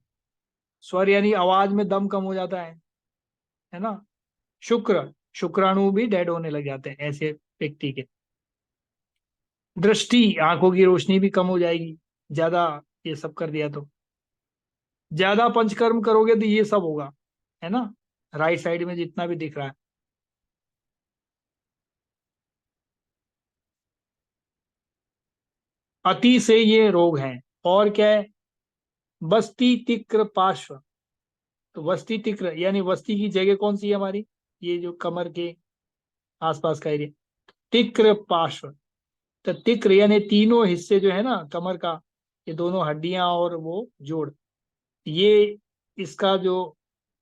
स्वर यानी आवाज में दम कम हो जाता है ना। शुक्र, शुक्राणु भी डेड होने लग जाते हैं ऐसे व्यक्ति के। दृष्टि, आंखों की रोशनी भी कम हो जाएगी, ज्यादा ये सब कर दिया तो। ज्यादा पंचकर्म करोगे तो ये सब होगा, है ना, राइट साइड में जितना भी दिख रहा है। अति से ये रोग हैं। और क्या है, बस्ती तिक्र पार्श्व। तो वस्ती तिक्र यानी वस्ती की जगह कौन सी है हमारी, ये जो कमर के आसपास का एरिया। तिक्र पार्श्व, तो तिक्र यानी तीनों हिस्से जो है ना कमर का, ये दोनों हड्डियां और वो जोड़, ये इसका जो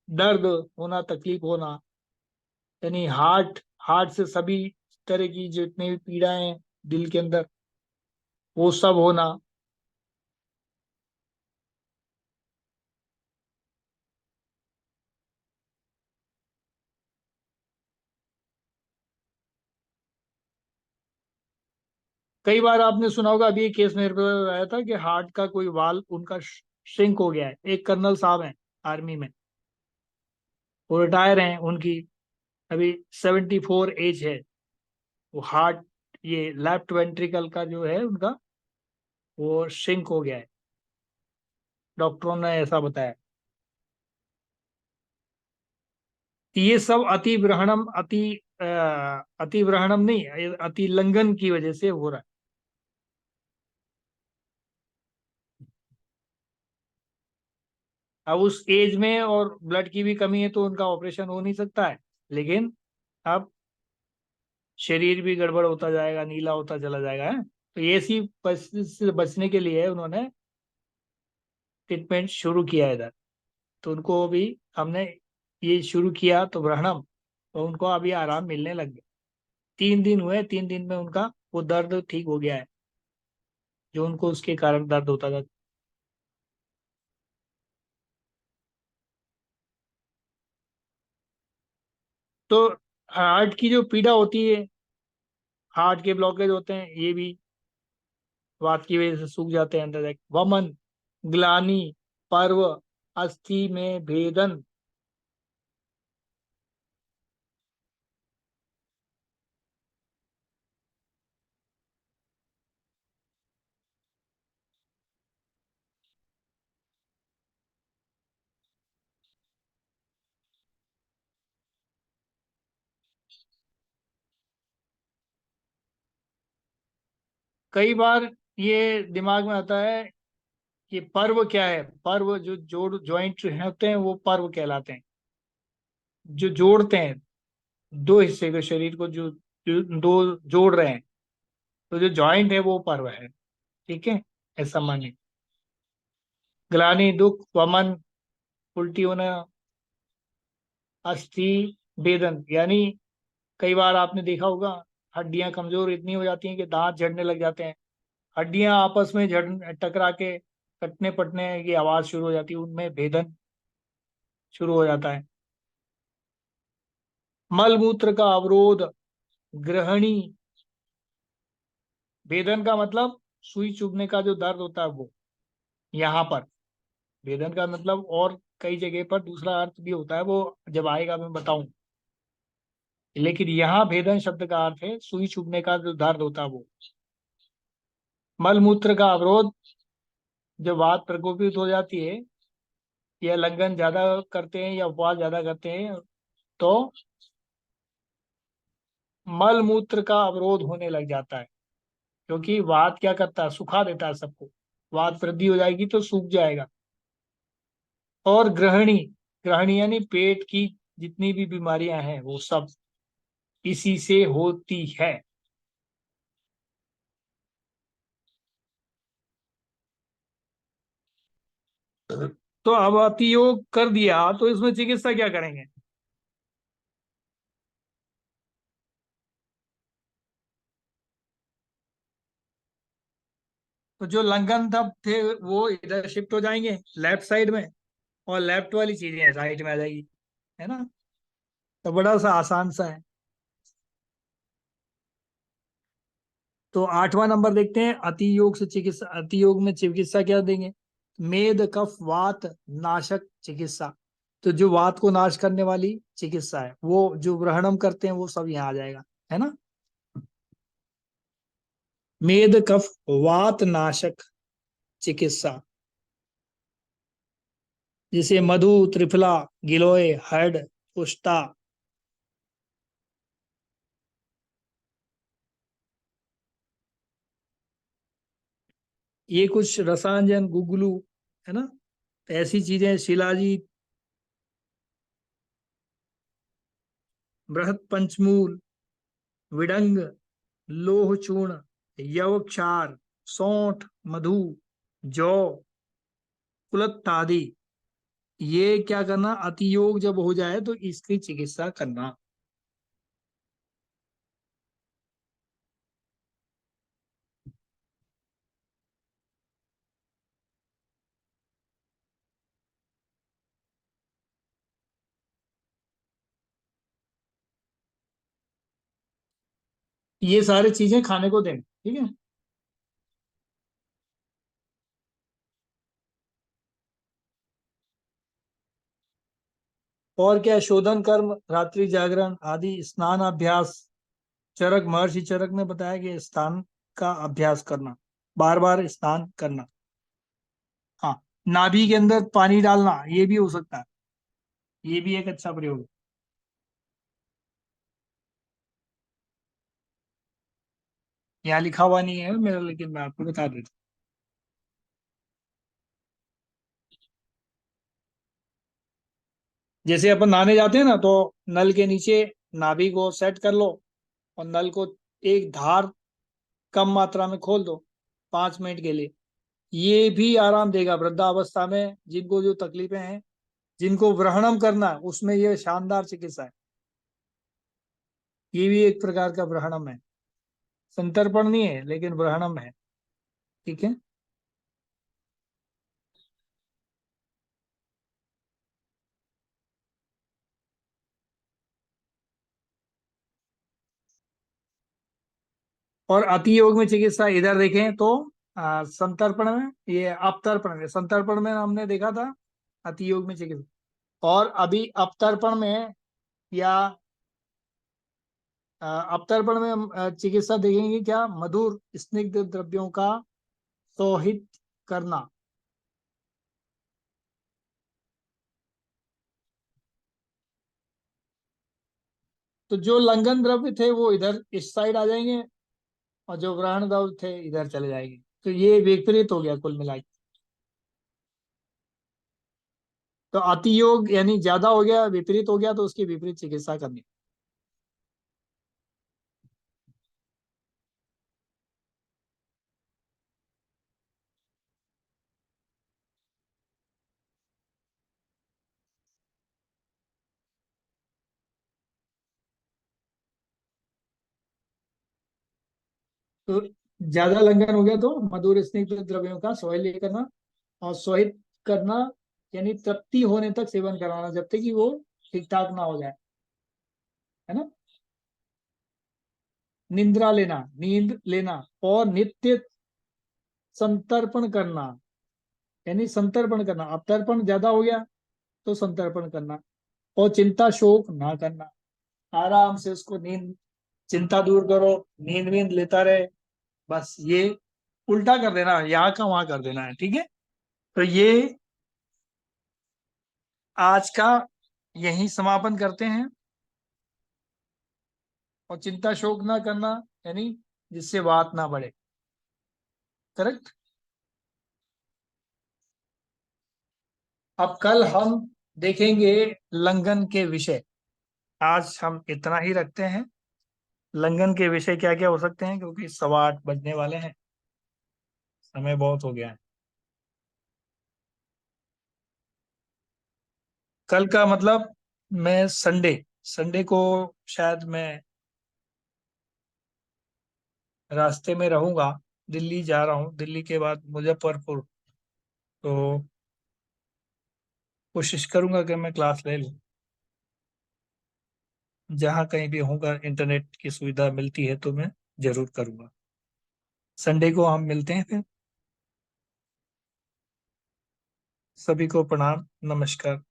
दर्द होना, तकलीफ होना, यानी हार्ट, हार्ट से सभी तरह की जितनी भी पीड़ाएं हैं दिल के अंदर, वो सब होना। कई बार आपने सुना होगा, अभी एक केस मेरे पे आया था कि हार्ट का कोई वाल्व उनका श्रिंक हो गया है। एक कर्नल साहब हैं आर्मी में, वो रिटायर हैं, उनकी अभी 74 एज है। वो हार्ट, ये लेफ्ट वेंट्रिकल का जो है उनका, वो श्रिंक हो गया है, डॉक्टरों ने ऐसा बताया। कि ये सब अति ब्रहणम, अति ब्रहणम नहीं, ये अति लंघन की वजह से हो रहा है। अब उस एज में और ब्लड की भी कमी है तो उनका ऑपरेशन हो नहीं सकता है, लेकिन अब शरीर भी गड़बड़ होता जाएगा, नीला होता चला जाएगा, है। तो ये ऐसी परिस्थिति से बचने के लिए उन्होंने ट्रीटमेंट शुरू किया है इधर। तो उनको भी हमने ये शुरू किया तो ग्रहणम, तो उनको अभी आराम मिलने लग गया। 3 दिन हुए, 3 दिन में उनका वो दर्द ठीक हो गया है, जो उनको उसके कारण दर्द होता था। तो हार्ट की जो पीड़ा होती है, हार्ट के ब्लॉकेज होते हैं, ये भी वात की वजह से सूख जाते हैं अंदर जाके। वमन, ग्लानि, पर्व, अस्थि में भेदन। कई बार ये दिमाग में आता है कि पर्व क्या है। पर्व जो जोड़ जॉइंट होते हैं वो पर्व कहलाते हैं, जो जोड़ते हैं दो हिस्से के शरीर को, जो दो जोड़ रहे हैं, तो जो जॉइंट है वो पर्व है। ठीक है, ऐसा मानिए। ग्लानि, दुख, वमन, उल्टी होना, अस्थि वेदन यानी कई बार आपने देखा होगा, हड्डियां कमजोर इतनी हो जाती हैं कि दांत झड़ने लग जाते हैं। हड्डियां आपस में झड़ टकरा के कटने पटने की आवाज शुरू हो जाती है, उनमें भेदन शुरू हो जाता है। मल मूत्र का अवरोध, ग्रहणी, भेदन का मतलब सुई चुभने का जो दर्द होता है वो, यहाँ पर। भेदन का मतलब और कई जगह पर दूसरा अर्थ भी होता है, वो जब आएगा मैं बताऊं। लेकिन यहाँ भेदन शब्द का अर्थ है सुई चुभने का जो दर्द होता है वो। मल मूत्र का अवरोध, जब वात प्रकोपित हो जाती है, या लंघन ज्यादा करते हैं या उपवास ज्यादा करते हैं, तो मल मूत्र का अवरोध होने लग जाता है। क्योंकि वात क्या करता है, सुखा देता है सबको। वात वृद्धि हो जाएगी तो सूख जाएगा। और ग्रहणी, ग्रहणी यानी पेट की जितनी भी बीमारियां हैं वो सब इसी से होती है। तो अब अति योग कर दिया तो इसमें चिकित्सा क्या करेंगे। तो जो लंगन तब थे वो इधर शिफ्ट हो जाएंगे लेफ्ट साइड में, और लेफ्ट वाली चीजें राइट में आ जाएगी, है ना। तो बड़ा सा आसान सा है। तो 8वां नंबर देखते हैं, अति योग से चिकित्सा। अति योग में चिकित्सा क्या देंगे? मेद कफ वात नाशक चिकित्सा। तो जो वात को नाश करने वाली चिकित्सा है, वो जो ग्रहणम करते हैं वो सब यहाँ आ जाएगा, है ना। मेद कफ वात नाशक चिकित्सा, जैसे मधु, त्रिफला, गिलोय, हर्ड, पुष्टा। ये कुछ रसायन, गुगलू, है ना। तो ऐसी चीजें, शिलाजीत, बृहत पंचमूल, विडंग, लोह चूर्ण, यवक्षार, सौंठ, मधु, जौ, कुलत्थ आदि। ये क्या करना, अतियोग जब हो जाए तो इसकी चिकित्सा करना। ये सारी चीजें खाने को दें, ठीक है। और क्या है? शोधन कर्म, रात्रि जागरण आदि, स्नान अभ्यास। चरक, महर्षि चरक ने बताया कि स्नान का अभ्यास करना, बार बार स्नान करना। हाँ, नाभि के अंदर पानी डालना, ये भी हो सकता है। ये भी एक अच्छा प्रयोग है। यहाँ लिखा हुआ नहीं है मेरा, लेकिन मैं आपको बता देता हूँ। जैसे अपन नहाने जाते हैं ना, तो नल के नीचे नाभि को सेट कर लो, और नल को एक धार कम मात्रा में खोल दो 5 मिनट के लिए। ये भी आराम देगा वृद्धावस्था में, जिनको जो तकलीफें हैं, जिनको ग्रहणम करना है, उसमें ये शानदार चिकित्सा है। ये भी एक प्रकार का ग्रहणम है, संतर्पण नहीं है लेकिन ग्रहणम है, ठीक है। और अति योग में चिकित्सा इधर देखें तो संतर्पण में, ये अपतर्पण में, संतर्पण में हमने देखा था अति योग में चिकित्सा। और अभी अपतर्पण में, या अपतर्पण में हम चिकित्सा देखेंगे क्या, मधुर स्निग्ध द्रव्यों का सोहित करना। तो जो लंघन द्रव्य थे वो इधर इस साइड आ जाएंगे, और जो ग्रहण द्रव्य थे इधर चले जाएंगे। तो ये विपरीत हो गया कुल मिला के। तो अति योग यानी ज्यादा हो गया, विपरीत हो गया, तो उसकी विपरीत चिकित्सा करनी। तो ज्यादा लंघन हो गया तो मधुर स्निग्ध द्रव्यों का सोहल्य करना, और सोहित करना यानी तृप्ति होने तक सेवन कराना, जब तक कि वो ठीक ठाक ना हो जाए, है ना। निंद्रा लेना, नींद लेना, और नित्य संतर्पण करना, यानी संतर्पण करना। अपतर्पण ज्यादा हो गया तो संतर्पण करना, और चिंता शोक ना करना। आराम से उसको नींद, चिंता दूर करो, नींद वींद लेता रहे, बस ये उल्टा कर देना, यहाँ का वहां कर देना है, ठीक है। तो ये आज का यही समापन करते हैं। और चिंता शोक ना करना, यानी जिससे बात ना बढ़े, करेक्ट। अब कल हम देखेंगे लंघन के विषय। आज हम इतना ही रखते हैं। लंघन के विषय क्या क्या हो सकते हैं, क्योंकि 8:15 बजने वाले हैं, समय बहुत हो गया है। कल का मतलब, मैं संडे, संडे को शायद मैं रास्ते में रहूंगा, दिल्ली जा रहा हूँ, दिल्ली के बाद मुजफ्फरपुर। तो कोशिश करूंगा कि मैं क्लास ले लूँ, जहाँ कहीं भी होगा इंटरनेट की सुविधा मिलती है तो मैं जरूर करूंगा। संडे को हम मिलते हैं फिर। सभी को प्रणाम, नमस्कार।